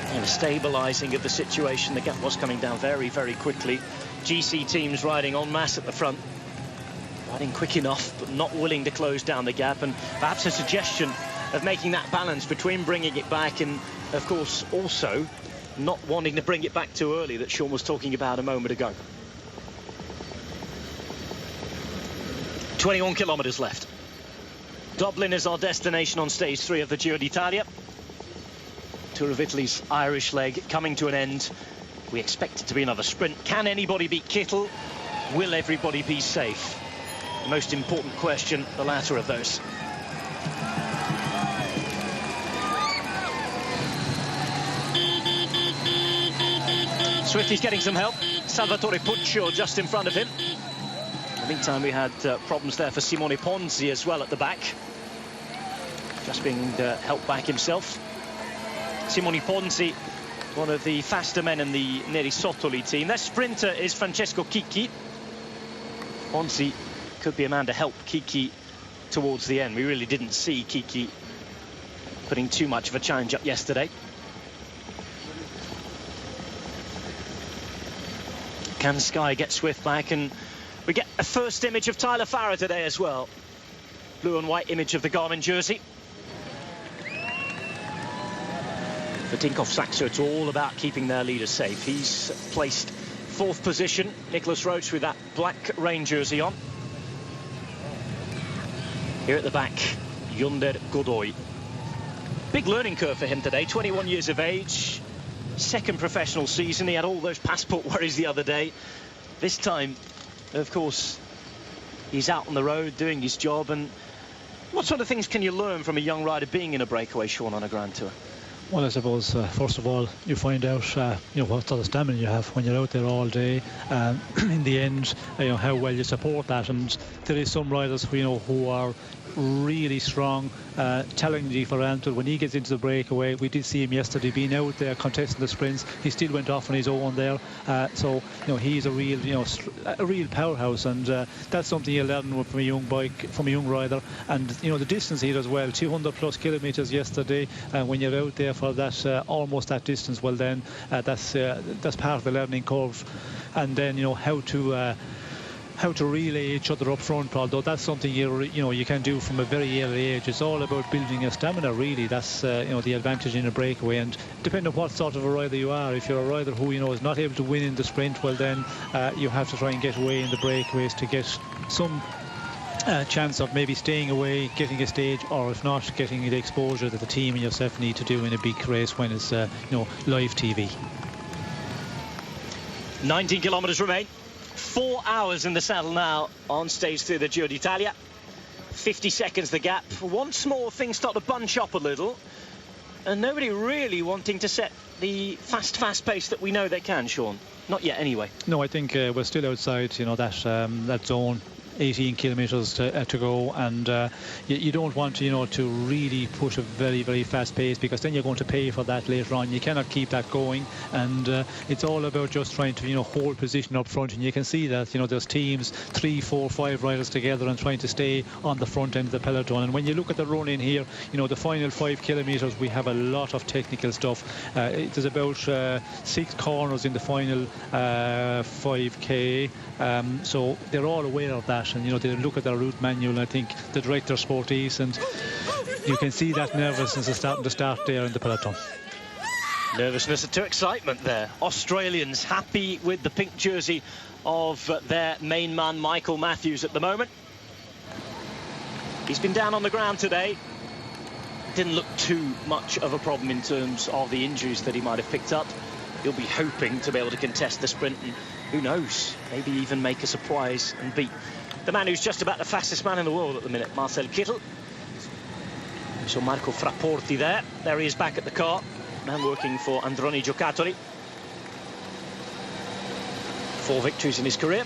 And a stabilising of the situation. The gap was coming down very, very quickly. GC teams riding en masse at the front. Riding quick enough, but not willing to close down the gap. And perhaps a suggestion of making that balance between bringing it back and, of course, also not wanting to bring it back too early that Sean was talking about a moment ago. 21 kilometres left. Dublin is our destination on stage 3 of the Giro d'Italia. Tour of Italy's Irish leg coming to an end. We expect it to be another sprint. Can anybody beat Kittel? Will everybody be safe? The most important question, the latter of those. Swifty's getting some help. Salvatore Puccio just in front of him. In the meantime, we had problems there for Simone Ponzi as well at the back. Just being helped back himself. Simone Ponzi, one of the faster men in the Neri Sottoli team. Their sprinter is Francesco Chicchi. Ponzi could be a man to help Chicchi towards the end. We really didn't see Chicchi putting too much of a challenge up yesterday. Can Sky get Swift back? And we get a first image of Tyler Farrar today as well. Blue and white image of the Garmin jersey. For Tinkoff Saxo, it's all about keeping their leader safe. He's placed 4th position. Nicholas Rhodes with that black rain jersey on. Here at the back, Yunder Godoy. Big learning curve for him today, 21 years of age. 2nd professional season. He had all those passport worries the other day. This time, of course, he's out on the road doing his job. And what sort of things can you learn from a young rider being in a breakaway, Sean, on a Grand Tour? Well, I suppose, first of all, you find out, you know, what sort of stamina you have when you're out there all day. In the end, you know, how well you support that. And there is some riders, you know, who are really strong, challenging for Anton. When he gets into the breakaway, we did see him yesterday being out there contesting the sprints. He still went off on his own there. So, you know, he's a real, you know, a real powerhouse, and that's something you learn from a young rider. And, you know, the distance here as well, 200+ kilometres yesterday. When you're out there for that almost that distance, well then that's part of the learning curve. And then, you know, how to relay each other up front, although that's something you can do from a very early age. It's all about building your stamina, really. That's you know, the advantage in a breakaway. And depending on what sort of a rider you are, if you're a rider who, you know, is not able to win in the sprint, well then you have to try and get away in the breakaways to get some chance of maybe staying away, getting a stage, or if not, getting the exposure that the team and yourself need to do in a big race when it's you know, live TV. 19 kilometres remain. 4 hours in the saddle now on stage 3 of the Giro d'Italia. 50 seconds the gap. Once more things start to bunch up a little, and nobody really wanting to set the fast pace that we know they can, Sean. Not yet anyway. No, I think we're still outside, you know, that zone. 18 kilometres to go, and you don't want to, you know, to really push a very, very fast pace, because then you're going to pay for that later on. You cannot keep that going, and it's all about just trying to, you know, hold position up front. And you can see that, you know, there's teams 3, 4, 5 riders together and trying to stay on the front end of the peloton. And when you look at the run in here, you know, the final 5 kilometres, we have a lot of technical stuff. There's about 6 corners in the final 5k, so they're all aware of that. And, you know, they look at their route manual, and I think the director sportives, and you can see that nervousness is starting to start there in the peloton. Nervousness to excitement there. Australians happy with the pink jersey of their main man, Michael Matthews, at the moment. He's been down on the ground today. Didn't look too much of a problem in terms of the injuries that he might have picked up. He'll be hoping to be able to contest the sprint, and who knows, maybe even make a surprise and beat the man who's just about the fastest man in the world at the minute, Marcel Kittel. So Marco Frapporti there. There he is back at the car. Man working for Androni Giocattoli. 4 victories in his career.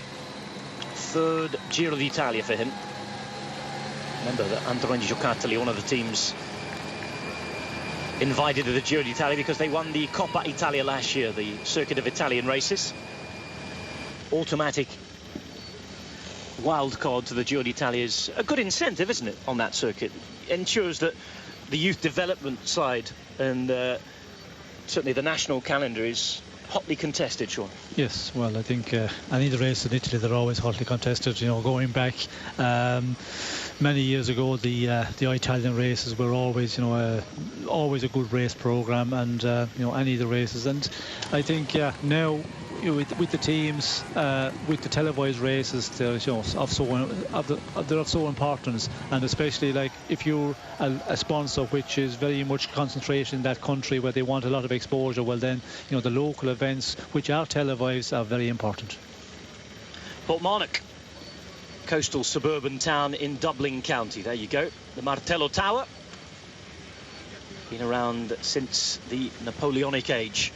3rd Giro d'Italia for him. Remember that Androni Giocattoli, one of the team's invited to the Giro d'Italia because they won the Coppa Italia last year, the circuit of Italian races. Automatic wild card to the Giro d'Italia is a good incentive, isn't it, on that circuit? It ensures that the youth development side and certainly the national calendar is hotly contested, Sean. Yes, well, I think any of the races in Italy, they're always hotly contested. You know, going back many years ago, the Italian races were always, you know, always a good race program, and you know, any of the races. And I think now, you know, with the teams, with the televised races, they're, you know, they're of so importance, and especially like if you're a sponsor which is very much concentrated in that country where they want a lot of exposure, well then, you know, the local events which are televised are very important. Portmarnock, coastal suburban town in Dublin County. There you go, the Martello Tower. Been around since the Napoleonic age.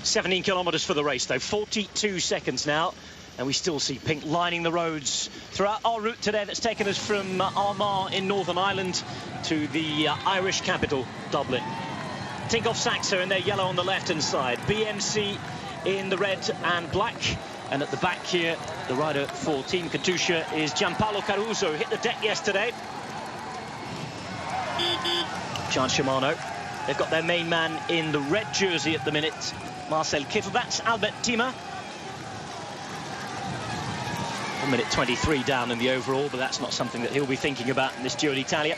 17 kilometres for the race, though. 42 seconds now, and we still see pink lining the roads throughout our route today that's taken us from Armagh in Northern Ireland to the Irish capital, Dublin. Tinkoff Saxo in their yellow on the left-hand side, BMC in the red and black, and at the back here, the rider for Team Katusha is Gianpaolo Caruso, hit the deck yesterday. Gian Shimano. They've got their main man in the red jersey at the minute, Marcel Kittel. That's Albert Tima. 1 minute 23 down in the overall, but that's not something that he'll be thinking about in this Giro d'Italia.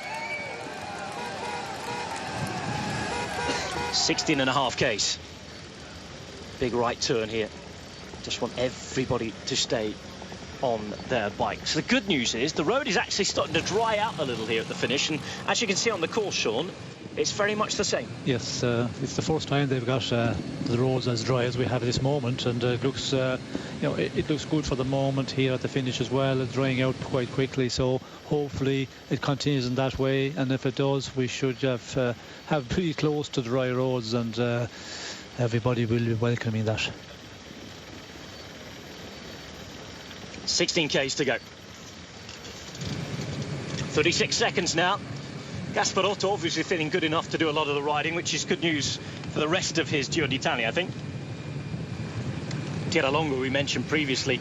16.5 Ks. Big right turn here. Just want everybody to stay on their bikes. The good news is the road is actually starting to dry out a little here at the finish, and as you can see on the course, Sean, it's very much the same. Yes, it's the first time they've got the roads as dry as we have at this moment, and it looks, you know, it looks good for the moment here at the finish as well. It's drying out quite quickly, so hopefully it continues in that way. And if it does, we should have pretty close to dry roads, and everybody will be welcoming that. 16 Ks to go. 36 seconds now. Gasparotto obviously feeling good enough to do a lot of the riding, which is good news for the rest of his Giro d'Italia, I think. Tiralongo, we mentioned previously,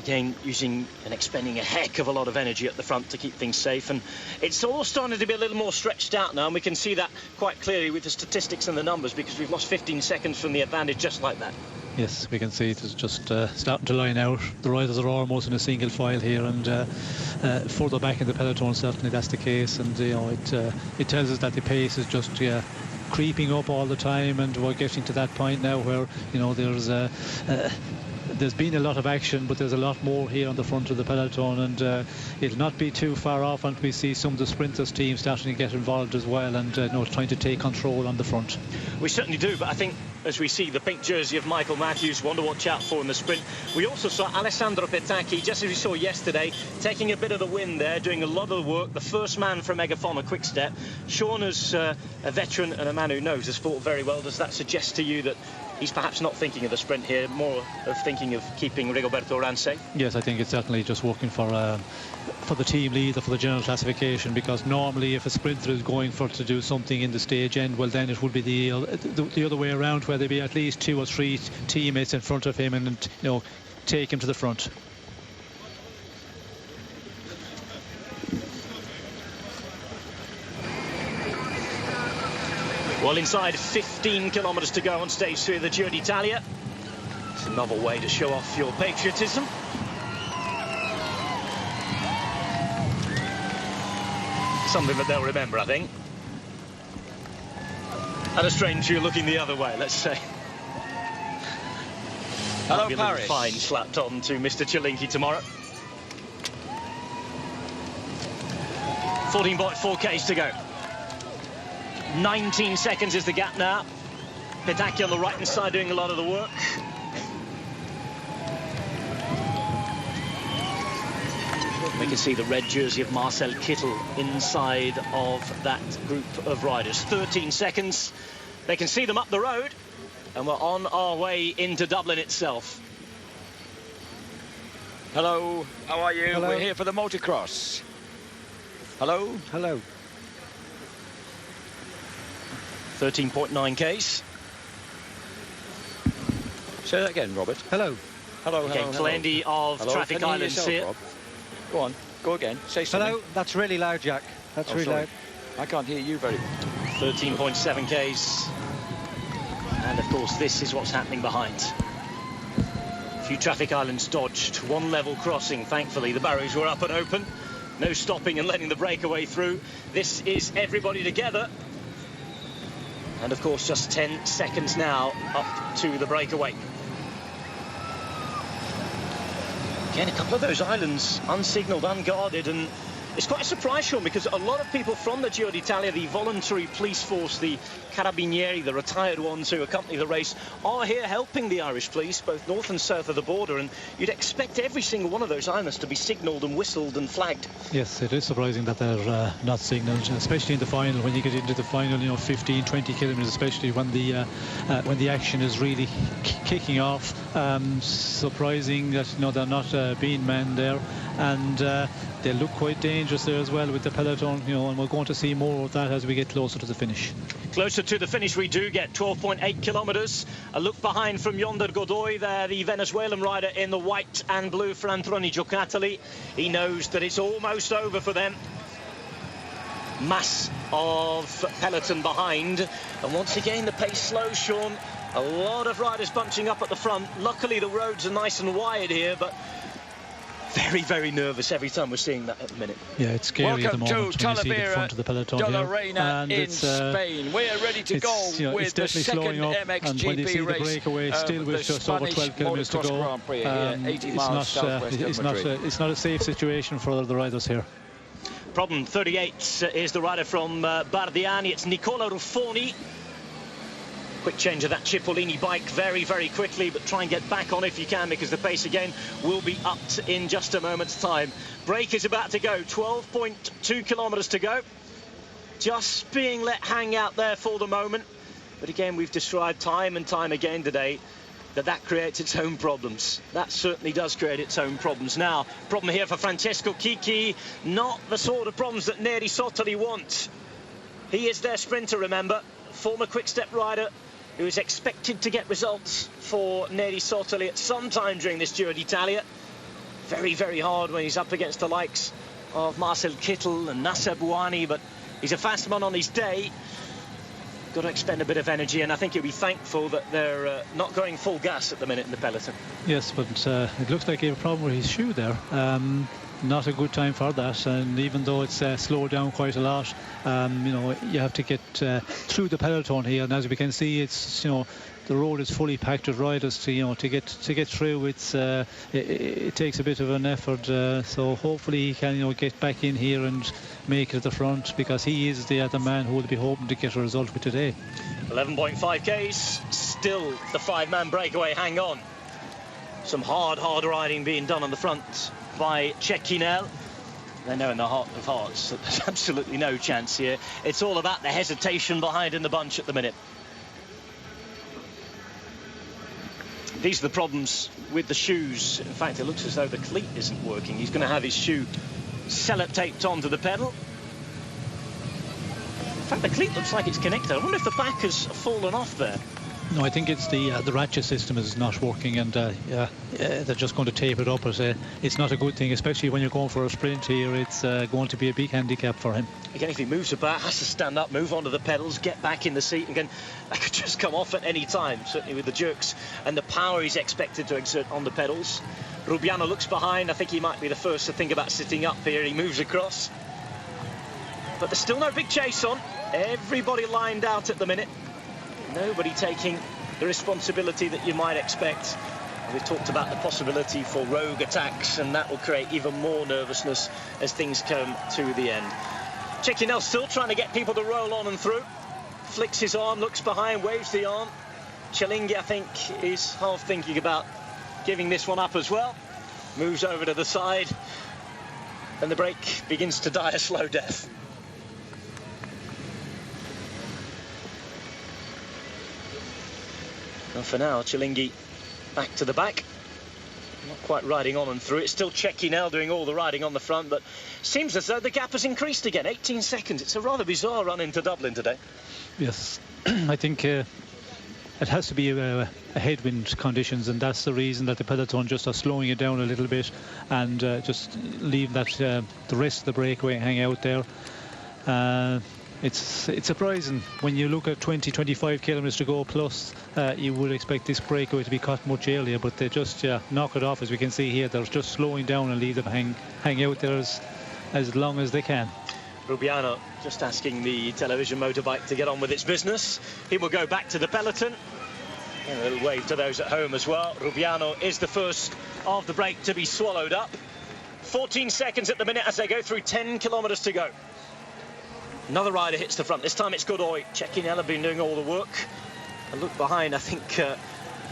again using and expending a heck of a lot of energy at the front to keep things safe, and it's all starting to be a little more stretched out now, and we can see that quite clearly with the statistics and the numbers, because we've lost 15 seconds from the advantage just like that. Yes, we can see it is just starting to line out. The riders are almost in a single file here, and further back in the peloton, certainly that's the case. And you know, it tells us that the pace is just creeping up all the time, and we're getting to that point now where, you know, there's been a lot of action, but there's a lot more here on the front of the peloton, and it'll not be too far off until we see some of the sprinters teams starting to get involved as well, and you know, trying to take control on the front. We certainly do, but I think as we see the pink jersey of Michael Matthews, one to watch out for in the sprint. We also saw Alessandro Petacchi, just as we saw yesterday, taking a bit of the win there, doing a lot of the work, the first man from Megaphone Quickstep. Sean, as a veteran and a man who knows the sport very well, does that suggest to you that he's perhaps not thinking of the sprint here, more of thinking of keeping Rigoberto Urán safe? Yes, I think it's certainly just working for the team lead or for the general classification, because normally if a sprinter is going to do something in the stage end, well then it would be the other way around, where there'd be at least 2 or 3 teammates in front of him and, you know, take him to the front. Well, inside 15 kilometres to go on stage 3 of the Giro d'Italia. It's another way to show off your patriotism. Something that they'll remember, I think. And a strange view looking the other way, let's say. Hello, Paris. A little fine slapped on to Mr. Chilinki tomorrow. 14.4 Ks to go. 19 seconds is the gap now. Petacchi on the right hand side doing a lot of the work. We can see the red jersey of Marcel Kittel inside of that group of riders. 13 seconds. They can see them up the road, and we're on our way into Dublin itself. Hello, how are you? Hello. We're here for the motocross. Hello? Hello. 13.9 Ks. Say that again, Robert. Hello. Hello, Okay, hello, plenty of hello. traffic Can you hear islands yourself, here. Rob? Go on, go again. Say something. Hello. That's really loud, Jack. That's really sorry. loud. I can't hear you very well. 13.7 Ks. And of course, this is what's happening behind. A few traffic islands dodged. One level crossing, thankfully. The barriers were up and open. No stopping and letting the breakaway through. This is everybody together. And of course, just 10 seconds now up to the breakaway. Again, a couple of those islands unsignalled, unguarded, and it's quite a surprise, Sean, because a lot of people from the Giro d'Italia, the voluntary police force, the carabinieri, the retired ones who accompany the race, are here helping the Irish police, both north and south of the border, and you'd expect every single one of those islands to be signalled and whistled and flagged. Yes, it is surprising that they're not signalled, especially in the final. When you get into the final, you know, 15, 20 kilometres, especially when the action is really kicking off. Surprising that, you know, they're not being manned there, and they look quite dangerous there as well with the peloton, you know, and we're going to see more of that as we get closer to the finish. Closer to the finish we do get. 12.8 kilometres. A look behind from Yonder Godoy there, the Venezuelan rider in the white and blue for Antroni Giocattoli. He knows that it's almost over for them. Mass of peloton behind, and once again the pace slows, Sean. A lot of riders bunching up at the front. Luckily the roads are nice and wide here, but very, very nervous every time we're seeing that at the minute. Yeah, it's scary at the moment when you see the front of the peloton de la here. Reina And in it's, Spain. We're ready to go you know, with it's the definitely second slowing up, and when you see MXGP the race. breakaway still with just over 12 kilometres to go, it's not a safe situation for the riders here. Problem 38 is the rider from Bardiani. It's Nicola Ruffoni. Quick change of that Cipollini bike very, very quickly, but try and get back on if you can, because the pace again will be upped in just a moment's time. Break is about to go. 12.2 kilometres to go. Just being let hang out there for the moment. But again, we've described time and time again today that creates its own problems. That certainly does create its own problems. Now, problem here for Francesco Chicchi. Not the sort of problems that Neri Sottoli wants. He is their sprinter, remember. Former quick-step rider who is expected to get results for Neri Sottoli at some time during this Giro d'Italia. Very, very hard when he's up against the likes of Marcel Kittel and Nasser Bouhanni, but he's a fast man on his day. Got to expend a bit of energy, and I think he'll be thankful that they're not going full gas at the minute in the peloton. Yes, but it looks like he had a problem with his shoe there. Not a good time for that, and even though it's slowed down quite a lot, you know, you have to get through the peloton here, and as we can see, it's, you know, the road is fully packed with riders. To, you know, to get through, it takes a bit of an effort. So hopefully he can, you know, get back in here and make it at the front, because he is the other man who will be hoping to get a result with today. 11.5 Ks, still the five-man breakaway. Hang on, some hard riding being done on the front by Cecchinel. They know in their heart of hearts that there's absolutely no chance here. It's all about the hesitation behind in the bunch at the minute. These are the problems with the shoes. In fact, it looks as though the cleat isn't working. He's going to have his shoe sellotaped onto the pedal. In fact, the cleat looks like it's connected. I wonder if the back has fallen off there. No, I think it's the ratchet system is not working, and they're just going to tape it up. But it's not a good thing, especially when you're going for a sprint here. It's going to be a big handicap for him. Again, if he moves about, has to stand up, move onto the pedals, get back in the seat, and again, that could just come off at any time, certainly with the jerks and the power he's expected to exert on the pedals. Rubiano looks behind. I think he might be the first to think about sitting up here. He moves across. But there's still no big chase on. Everybody lined out at the minute. Nobody taking the responsibility that you might expect. We've talked about the possibility for rogue attacks, and that will create even more nervousness as things come to the end. Cecchinel still trying to get people to roll on and through. Flicks his arm, looks behind, waves the arm. Cipollini, I think, is half thinking about giving this one up as well. Moves over to the side, and the break begins to die a slow death. Well, for now, Cipollini back to the back. not quite riding on and through. It's still Cecchinel doing all the riding on the front, but seems as though the gap has increased again. 18 seconds. It's a rather bizarre run into Dublin today. Yes, I think it has to be a headwind conditions, and that's the reason that the peloton just are slowing it down a little bit and just leave that the rest of the breakaway hang out there. It's surprising when you look at 20-25 kilometers to go plus. You would expect this breakaway to be cut much earlier, but they just knock it off. As we can see here, they're just slowing down and leave them hang out there as long as they can. Rubiano just asking the television motorbike to get on with its business. He will go back to the peloton. And a little wave to those at home as well. Rubiano is the first of the break to be swallowed up. 14 seconds at the minute as they go through 10 kilometers to go. Another rider hits the front. This time it's Godoy. Cecchinel have been doing all the work. A look behind, I think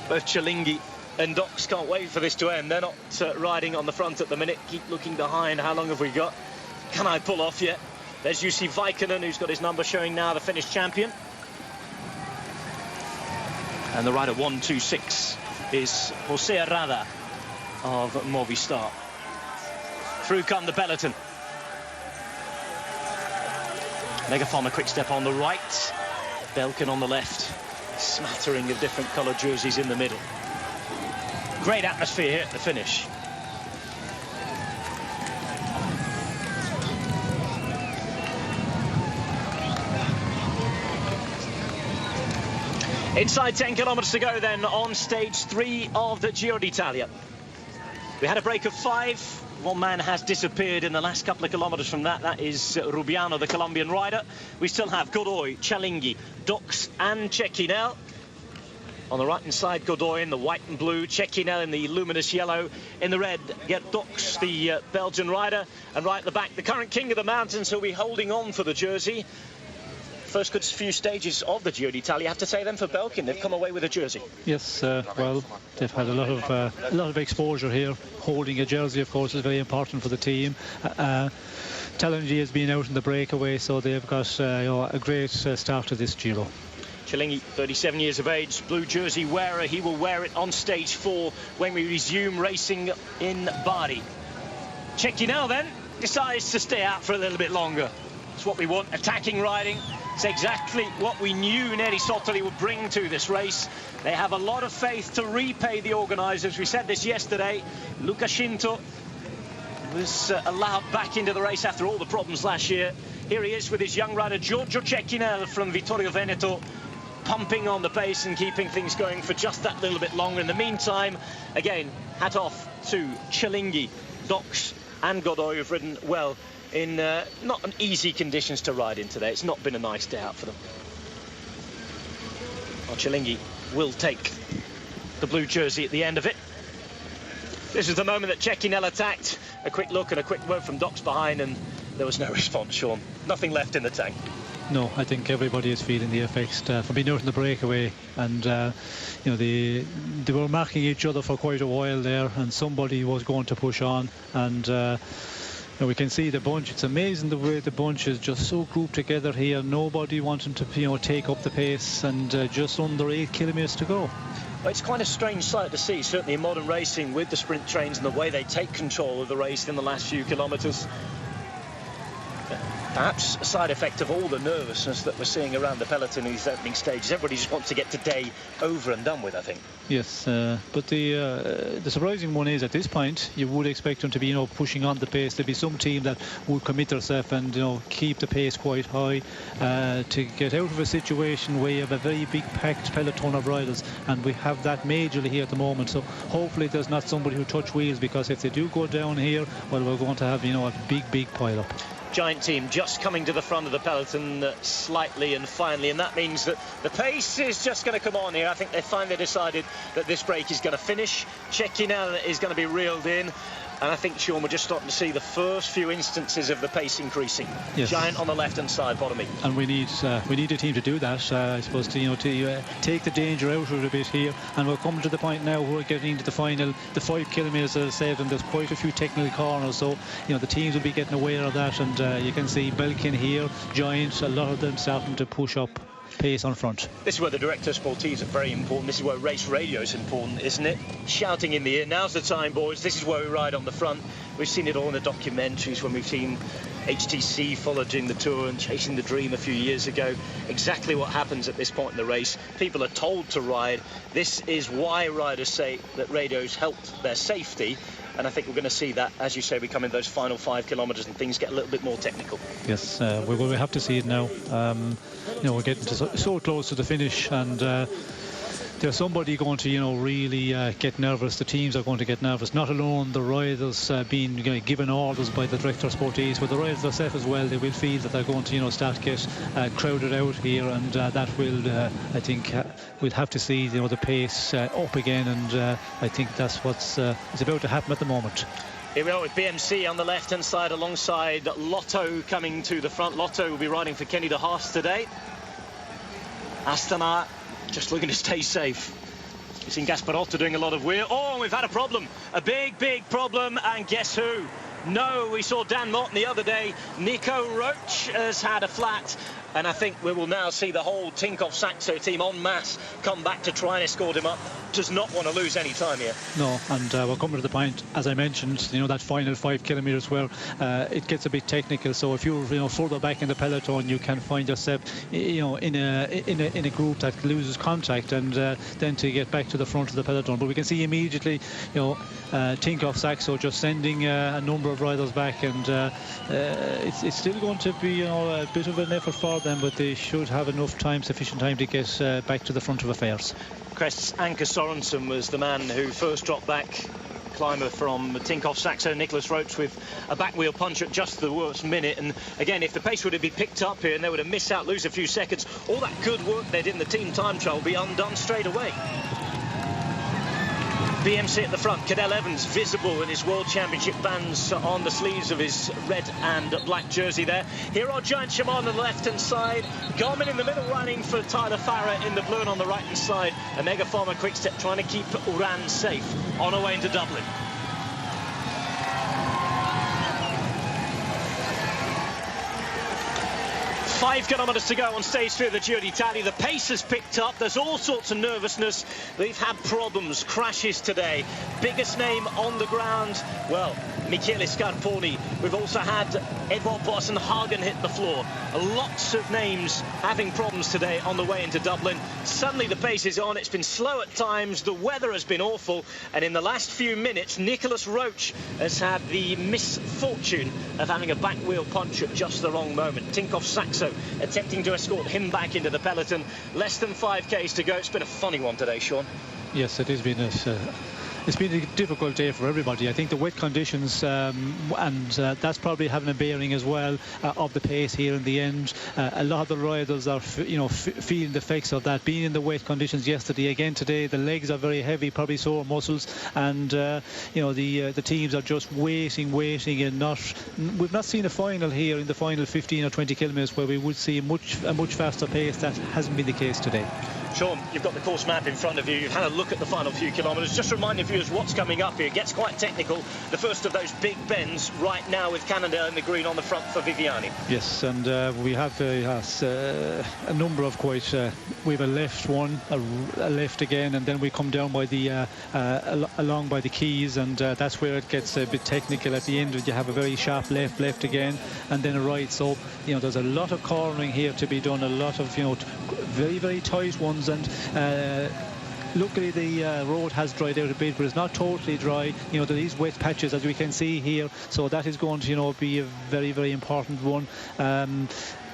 both Cialinghi and Dox can't wait for this to end. They're not riding on the front at the minute. Keep looking behind. How long have we got? Can I pull off yet? There's Jussi Vaikkonen, who's got his number showing now, the Finnish champion. And the rider 126 is Jose Arrada of Movistar. Through come the peloton. Megaphon, a quick step on the right. Belkin on the left. Smattering of different coloured jerseys in the middle. Great atmosphere here at the finish. Inside 10 kilometres to go then on stage 3 of the Giro d'Italia. We had a break of 5. One man has disappeared in the last couple of kilometres from that. That is Rubiano, the Colombian rider. We still have Godoy, Cialinghi, Dox and Cecchinel. On the right-hand side, Godoy in the white and blue, Cecchinel in the luminous yellow. In the red, get Dox, the Belgian rider. And right at the back, the current king of the mountains who'll be holding on for the jersey. First good few stages of the Giro d'Italia, I have to say then for Belkin, they've come away with a jersey. Yes, well, they've had a lot of exposure here. Holding a jersey, of course, is very important for the team. Cialinghi has been out in the breakaway, so they've got a great start to this Giro. Cialinghi, 37 years of age, blue jersey wearer. He will wear it on stage 4 when we resume racing in Bari. Cecchinel then decides to stay out for a little bit longer. It's what we want, attacking riding. It's exactly what we knew Neri Sottoli would bring to this race. They have a lot of faith to repay the organisers. We said this yesterday. Luca Scinto was allowed back into the race after all the problems last year. Here he is with his young rider Giorgio Cecchinel from Vittorio Veneto, pumping on the pace and keeping things going for just that little bit longer. In the meantime, again, hat off to Cialinghi, Dox and Godoy, who've ridden well in not an easy conditions to ride in today. It's not been a nice day out for them. Well, Cialinghi will take the blue jersey at the end of it. This is the moment that Cecchinel attacked. A quick look and a quick word from Dox behind, and there was no response, Sean. Nothing left in the tank. No, I think everybody is feeling the effects from being out in the breakaway, and they were marking each other for quite a while there, and somebody was going to push on, and we can see the bunch. It's amazing the way the bunch is just so grouped together here. Nobody wanting to take up the pace, and just under 8 kilometres to go. Well, it's quite a strange sight to see, certainly in modern racing, with the sprint trains and the way they take control of the race in the last few kilometres. Perhaps a side effect of all the nervousness that we're seeing around the peloton in these opening stages. Everybody just wants to get today over and done with, I think. Yes, but the surprising one is at this point you would expect them to be pushing on the pace. There'd be some team that would commit themselves and keep the pace quite high to get out of a situation where you have a very big packed peloton of riders, and we have that majorly here at the moment. So hopefully there's not somebody who touch wheels, because if they do go down here, well, we're going to have a big pile up. Giant team just coming to the front of the peloton slightly and finally, and that means that the pace is just going to come on here. I think they finally decided that this break is going to finish. Cecchinel is going to be reeled in, and I think, Sean, we're just starting to see the first few instances of the pace increasing. Yes. Giant on the left-hand side, bottom me. And we need a team to do that, I suppose, to take the danger out of it a bit here. And we're coming to the point now where we're getting into the final, the 5 kilometres, as I said, and there's quite a few technical corners, so the teams will be getting aware of that. And you can see Belkin here, Giant, a lot of them starting to push up. pace on front. This is where the director sportives are very important. This is where race radio is important, isn't it? Shouting in the ear, now's the time, boys. This is where we ride on the front. We've seen it all in the documentaries when we've seen HTC following the Tour and Chasing the Dream a few years ago. Exactly what happens at this point in the race. People are told to ride. This is why riders say that radio's helped their safety. And I think we're going to see that, as you say, we come in those final 5 kilometres and things get a little bit more technical. Yes, we have to see it now. We're getting so close to the finish, and there's somebody going to, really get nervous. The teams are going to get nervous. Not alone the riders being given orders by the director sportives, but the riders themselves as well. They will feel that they're going to, start to get crowded out here, and that will, I think, we'll have to see, the pace up again, and I think that's what's is about to happen at the moment. Here we are with BMC on the left-hand side alongside Lotto coming to the front. Lotto will be riding for Kenny de Haas today. Astana just looking to stay safe. You've seen Gasparotto doing a lot of wheel. Oh, we've had a problem. A big, big problem. And guess who? No, we saw Dan Martin the other day. Nico Roach has had a flat. And I think we will now see the whole Tinkoff Saxo team en masse come back to try and escort him up. Does not want to lose any time here. No, and we're coming to the point, as I mentioned, that final 5 kilometres where it gets a bit technical. So if you're further back in the peloton, you can find yourself in a group that loses contact, and then to get back to the front of the peloton. But we can see immediately Tinkoff Saxo just sending a number of riders back, and it's still going to be a bit of an effort for them, but they should have sufficient time to get back to the front of affairs. Crest's Anke Sorensen was the man who first dropped back. Climber from Tinkoff Saxo, Nicholas Roach, with a back wheel punch at just the worst minute. And again, if the pace would have been picked up here and they would have missed out, lose a few seconds, all that good work they did in the team time trial will be undone straight away. BMC at the front, Cadel Evans visible in his World Championship bands on the sleeves of his red and black jersey there. Here are Giant Shimon on the left-hand side, Garmin in the middle running for Tyler Farrer in the blue, and on the right-hand side, a Mega Pharma Quickstep trying to keep Uran safe on her way into Dublin. Five kilometres to go on stage 3 of the Giro d'Italia. The pace has picked up. There's all sorts of nervousness. They've had problems, crashes today. Biggest name on the ground, well, Michele Scarponi. We've also had Edvard Boasson Hagen hit the floor. Lots of names having problems today on the way into Dublin. Suddenly the pace is on. It's been slow at times. The weather has been awful. And in the last few minutes, Nicholas Roach has had the misfortune of having a back wheel punch at just the wrong moment. Tinkoff Saxo attempting to escort him back into the peloton. Less than 5Ks to go. It's been a funny one today, Sean. Yes, it has been. It's been a difficult day for everybody. I think the wet conditions and that's probably having a bearing as well of the pace here in the end. A lot of the riders are feeling the effects of that, being in the wet conditions yesterday. Again today, the legs are very heavy, probably sore muscles, and the teams are just waiting, and we've not seen a final here in the final 15 or 20 kilometres where we would see a much faster pace. That hasn't been the case today. Sean, you've got the course map in front of you. You've had a look at the final few kilometres. Just reminding viewers what's coming up here. It gets quite technical. The first of those big bends right now with Cannondale in the green on the front for Viviani. Yes, and we have a number of quite... we have a left one, a left again, and then we come down by the along by the quays, and that's where it gets a bit technical at the end. You have a very sharp left again, and then a right. So, there's a lot of cornering here to be done, a lot of, very, very tight ones, and luckily the road has dried out a bit, but it's not totally dry. There are these wet patches, as we can see here, so that is going to be a very, very important one.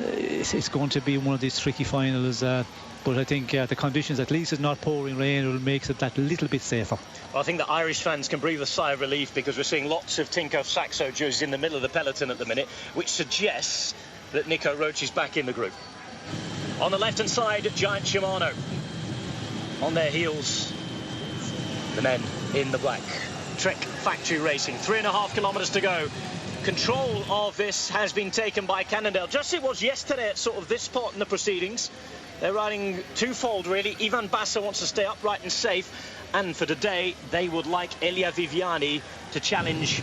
It's going to be one of these tricky finals, but I think the conditions, at least it's not pouring rain, it makes it that little bit safer. Well, I think the Irish fans can breathe a sigh of relief, because we're seeing lots of Tinkoff Saxo jerseys in the middle of the peloton at the minute, which suggests that Nico Roach is back in the group. On the left-hand side, Giant Shimano. On their heels, the men in the black. Trek Factory Racing, 3.5 kilometres to go. Control of this has been taken by Cannondale, just as it was yesterday at sort of this part in the proceedings. They're riding twofold, really. Ivan Bassa wants to stay upright and safe, and for today, they would like Elia Viviani to challenge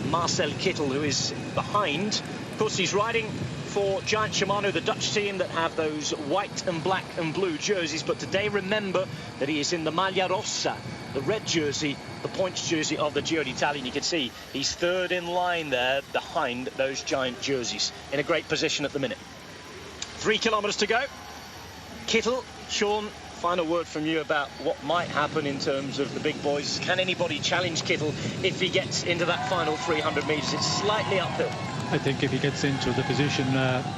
Marcel Kittel, who is behind Of course, he's riding for Giant Shimano, the Dutch team that have those white and black and blue jerseys. But today, remember that he is in the Maglia Rossa, the red jersey, the points jersey of the Giro d'Italia. You can see he's third in line there behind those giant jerseys. In a great position at the minute. 3 kilometres to go. Kittel, Sean, final word from you about what might happen in terms of the big boys. Can anybody challenge Kittel if he gets into that final 300 metres? It's slightly uphill. I think if he gets into the position,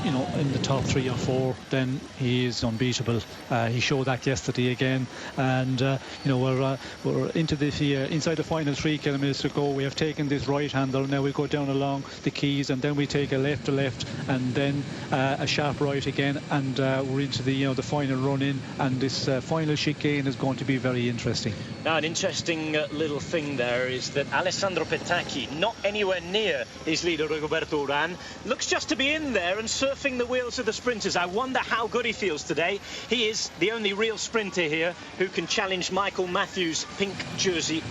you know, in the top 3 or 4, then he is unbeatable. He showed that yesterday again, and you know, we're into this here, inside the final 3 kilometres to go. We have taken this right-hander. Now we go down along the quays, and then we take a left to left, and then a sharp right again, and we're into the, you know, the final run-in, and this final chicane is going to be very interesting. Now, an interesting little thing there is that Alessandro Petacchi, not anywhere near his leader Rigoberto Urán, looks just to be in there and surfing the wheels of the sprinters. I wonder how good he feels today. He is the only real sprinter here who can challenge Michael Matthews' pink jersey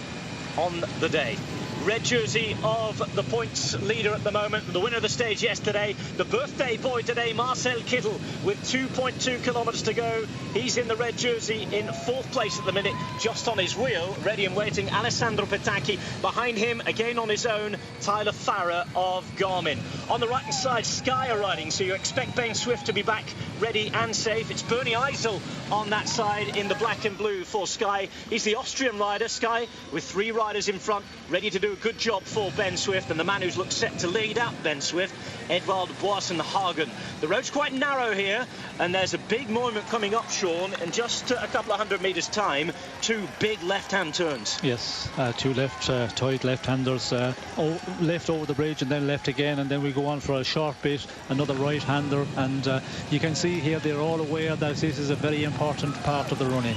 on the day. Red jersey of the points leader at the moment, the winner of the stage yesterday, the birthday boy today, Marcel Kittel, with 2.2 kilometres to go. He's in the red jersey in 4th place at the minute, just on his wheel, ready and waiting. Alessandro Petacchi behind him, again on his own, Tyler Farrer of Garmin. On the right-hand side, Sky are riding, so you expect Ben Swift to be back ready and safe. It's Bernie Eisel on that side in the black and blue for Sky. He's the Austrian rider, Sky, with 3 riders in front, ready to do a good job for Ben Swift, and the man who's looked set to lead out Ben Swift, Edvald Boasson-Hagen. The road's quite narrow here, and there's a big moment coming up, Sean, in just a couple of 100 metres time. 2 big left-hand turns. Yes, 2 tight left-handers, left over the bridge and then left again, and then we go on for a short bit, another right-hander, and you can see here they're all aware that this is a very important part of the running.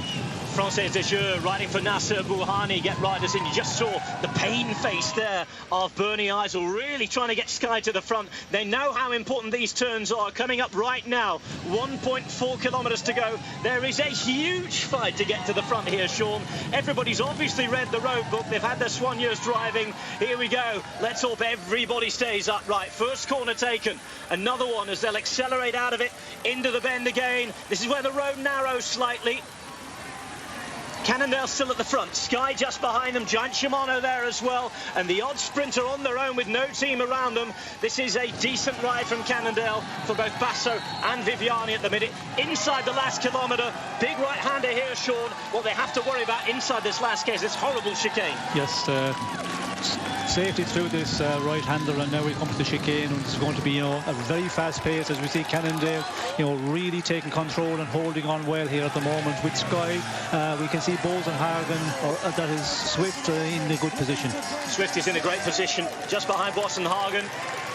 Frances de Jeux riding for Nasser Bouhanni, get riders in. You just saw the pain face there of Bernie Eisel, really trying to get Sky to the front. They know how important these turns are. Coming up right now, 1.4 kilometres to go. There is a huge fight to get to the front here, Sean. Everybody's obviously read the road book. They've had their swan years driving. Here we go. Let's hope everybody stays upright. First corner taken. Another one as they'll accelerate out of it into the bend again. This is where the road narrows slightly. Cannondale still at the front, Sky just behind them, Giant Shimano there as well, and the odd sprinter on their own with no team around them. This is a decent ride from Cannondale for both Basso and Viviani at the minute. Inside the last kilometre, big right-hander here, Sean. What they have to worry about inside this last case, this horrible chicane. Yes, safety through this right-hander, and now we come to the chicane, and it's going to be, you know, a very fast pace as we see Cannondale, you know, really taking control and holding on well here at the moment. With Sky, we can see Boasson-Hagen, that is Swift, in a good position. Swift is in a great position, just behind Boasson-Hagen.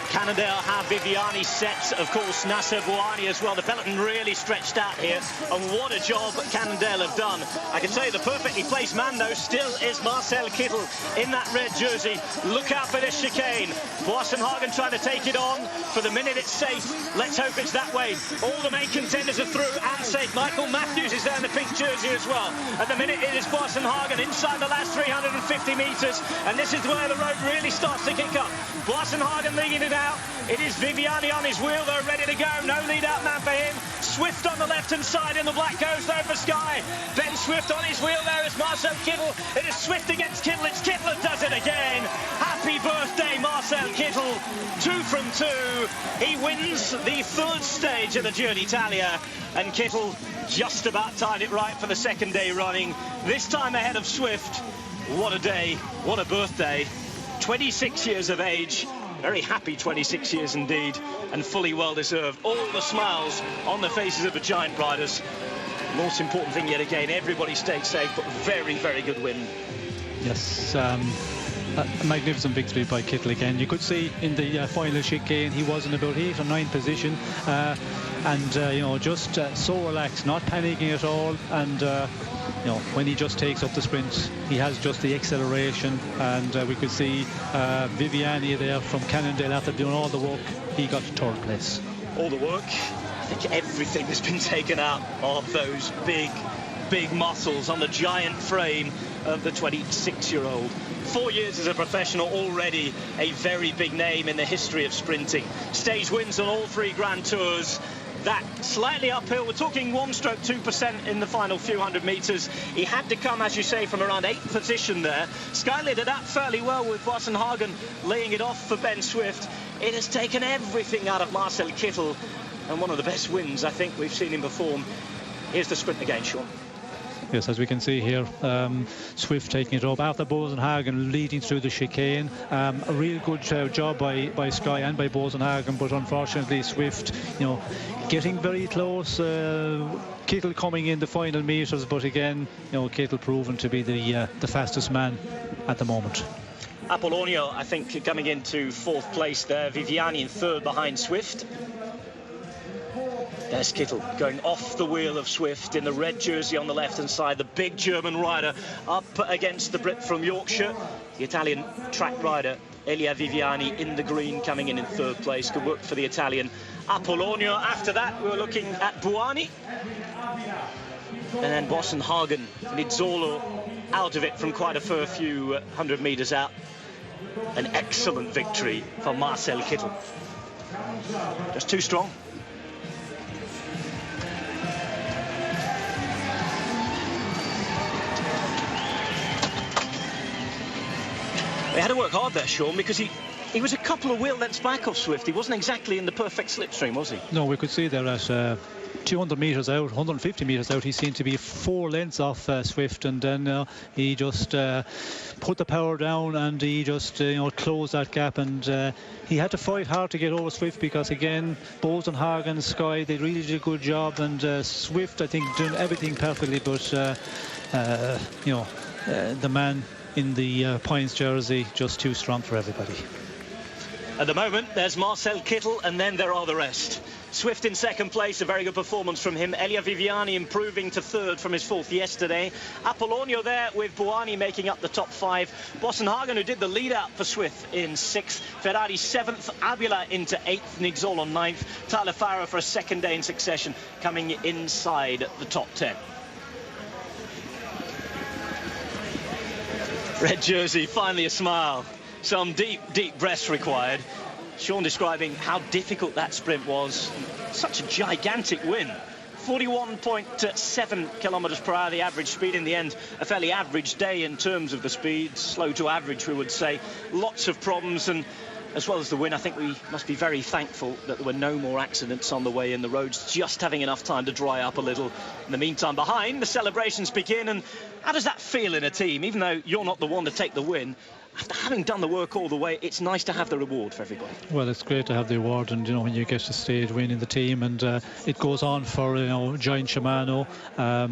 Cannondale have Viviani set, of course, Nasser Bouhanni as well. The peloton really stretched out here, and what a job Cannondale have done. I can tell you the perfectly placed man, though, still is Marcel Kittel in that red jersey. Look out for this chicane. Boasson-Hagen trying to take it on. For the minute, it's safe. Let's hope it's that way. All the main contenders are through and safe. Michael Matthews is there in the pink jersey as well. At the minute, it is Boasson-Hagen inside the last 350 metres, and this is where the road really starts to kick up. Boasson-Hagen leading it out. It is Viviani on his wheel. They're ready to go. No lead-out man for him. Swift on the left-hand side in the black goes there for Sky. Ben Swift on his wheel there is Marcel Kittel. It is Swift against Kittel. It's Kittel that does it again. Happy birthday, Marcel Kittel. 2 from 2. He wins the 3rd stage of the Giro d'Italia, and Kittel just about timed it right for the 2nd day running. This time ahead of Swift. What a day. What a birthday. 26 years of age. Very happy 26 years indeed, and fully well-deserved. All the smiles on the faces of the giant riders. Most important thing yet again, everybody stayed safe, but very, very good win. Yes, a magnificent victory by Kittel again. You could see in the final chicane he was in about 8 or 9 position, and you know, just so relaxed, not panicking at all, and you know, when he just takes up the sprint, he has just the acceleration, and we could see Viviani there from Cannondale, after doing all the work, he got 3rd place. All the work, I think everything has been taken out of those big muscles on the giant frame of the 26-year-old. 4 years as a professional, already a very big name in the history of sprinting. Stage wins on all 3 Grand Tours. That slightly uphill, we're talking 1-stroke 2% in the final few hundred metres. He had to come, as you say, from around 8th position there. Skyler did that fairly well with Boasson-Hagen laying it off for Ben Swift. It has taken everything out of Marcel Kittel, and one of the best wins I think we've seen him perform. Here's the sprint again, Sean. Yes, as we can see here, Swift taking it up after Boasson-Hagen leading through the chicane. A real good job by Sky and by Boasson-Hagen, but unfortunately Swift, getting very close. Kittel coming in the final meters, but again, Kittel proven to be the fastest man at the moment. Apollonio, I think, coming into 4th place there. Viviani in 3rd behind Swift. There's Kittel going off the wheel of Swift in the red jersey on the left-hand side. The big German rider up against the Brit from Yorkshire. The Italian track rider, Elia Viviani, in the green, coming in 3rd place. Good work for the Italian Apollonio. After that, we were looking at Buani. And then Boasson-Hagen, Nizzolo out of it from quite a fair few 100 metres out. An excellent victory for Marcel Kittel. Just too strong. They had to work hard there, Sean, because he was a couple of wheel lengths back off Swift. He wasn't exactly in the perfect slipstream, was he? No, we could see there at 200 metres out, 150 metres out, he seemed to be 4 lengths off Swift, and then he just put the power down, and he just closed that gap, and he had to fight hard to get over Swift, because again, Boasson-Hagen, Sky, they really did a good job, and Swift, I think, doing everything perfectly, but the man in the Pines jersey just too strong for everybody. At the moment, there's Marcel Kittel, and then there are the rest. Swift in 2nd place, a very good performance from him. Elia Viviani improving to 3rd from his 4th yesterday. Apollonio there with Buani making up the top 5. Boasson-Hagen, who did the lead out for Swift, in 6th. Ferrari 7th, Abila into 8th, Nizzolo on 9th. Tyler Farrer for a 2nd day in succession, coming inside the top 10. Red jersey, finally a smile. Some deep breaths required. Sean describing how difficult that sprint was. Such a gigantic win. 41.7 kilometers per hour, the average speed in the end. A fairly average day in terms of the speed. Slow to average, we would say. Lots of problems, and as well as the win, I think we must be very thankful that there were no more accidents on the way in. The roads just having enough time to dry up a little. In the meantime, behind, the celebrations begin. And how does that feel in a team? Even though you're not the one to take the win, after having done the work all the way, it's nice to have the reward for everybody. Well, it's great to have the award, and when you get to stage win in the team, and it goes on for Giant Shimano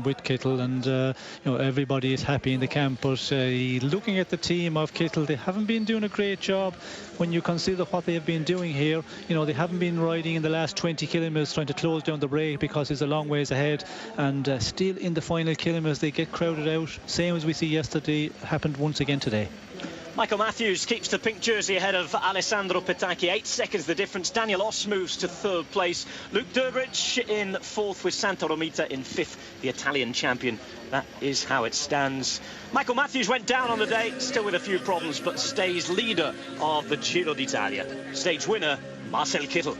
with Kittel, and everybody is happy in the camp. But looking at the team of Kittel, they haven't been doing a great job when you consider what they have been doing here. They haven't been riding in the last 20 kilometres trying to close down the break, because it's a long ways ahead, and still in the final kilometres they get crowded out. Same as we see yesterday happened once again today. Michael Matthews keeps the pink jersey ahead of Alessandro Petacchi. 8 seconds the difference. Daniel Oss moves to 3rd place. Luke Durbridge in 4th with Santa Romita in 5th, the Italian champion. That is how it stands. Michael Matthews went down on the day, still with a few problems, but stays leader of the Giro d'Italia. Stage winner, Marcel Kittel.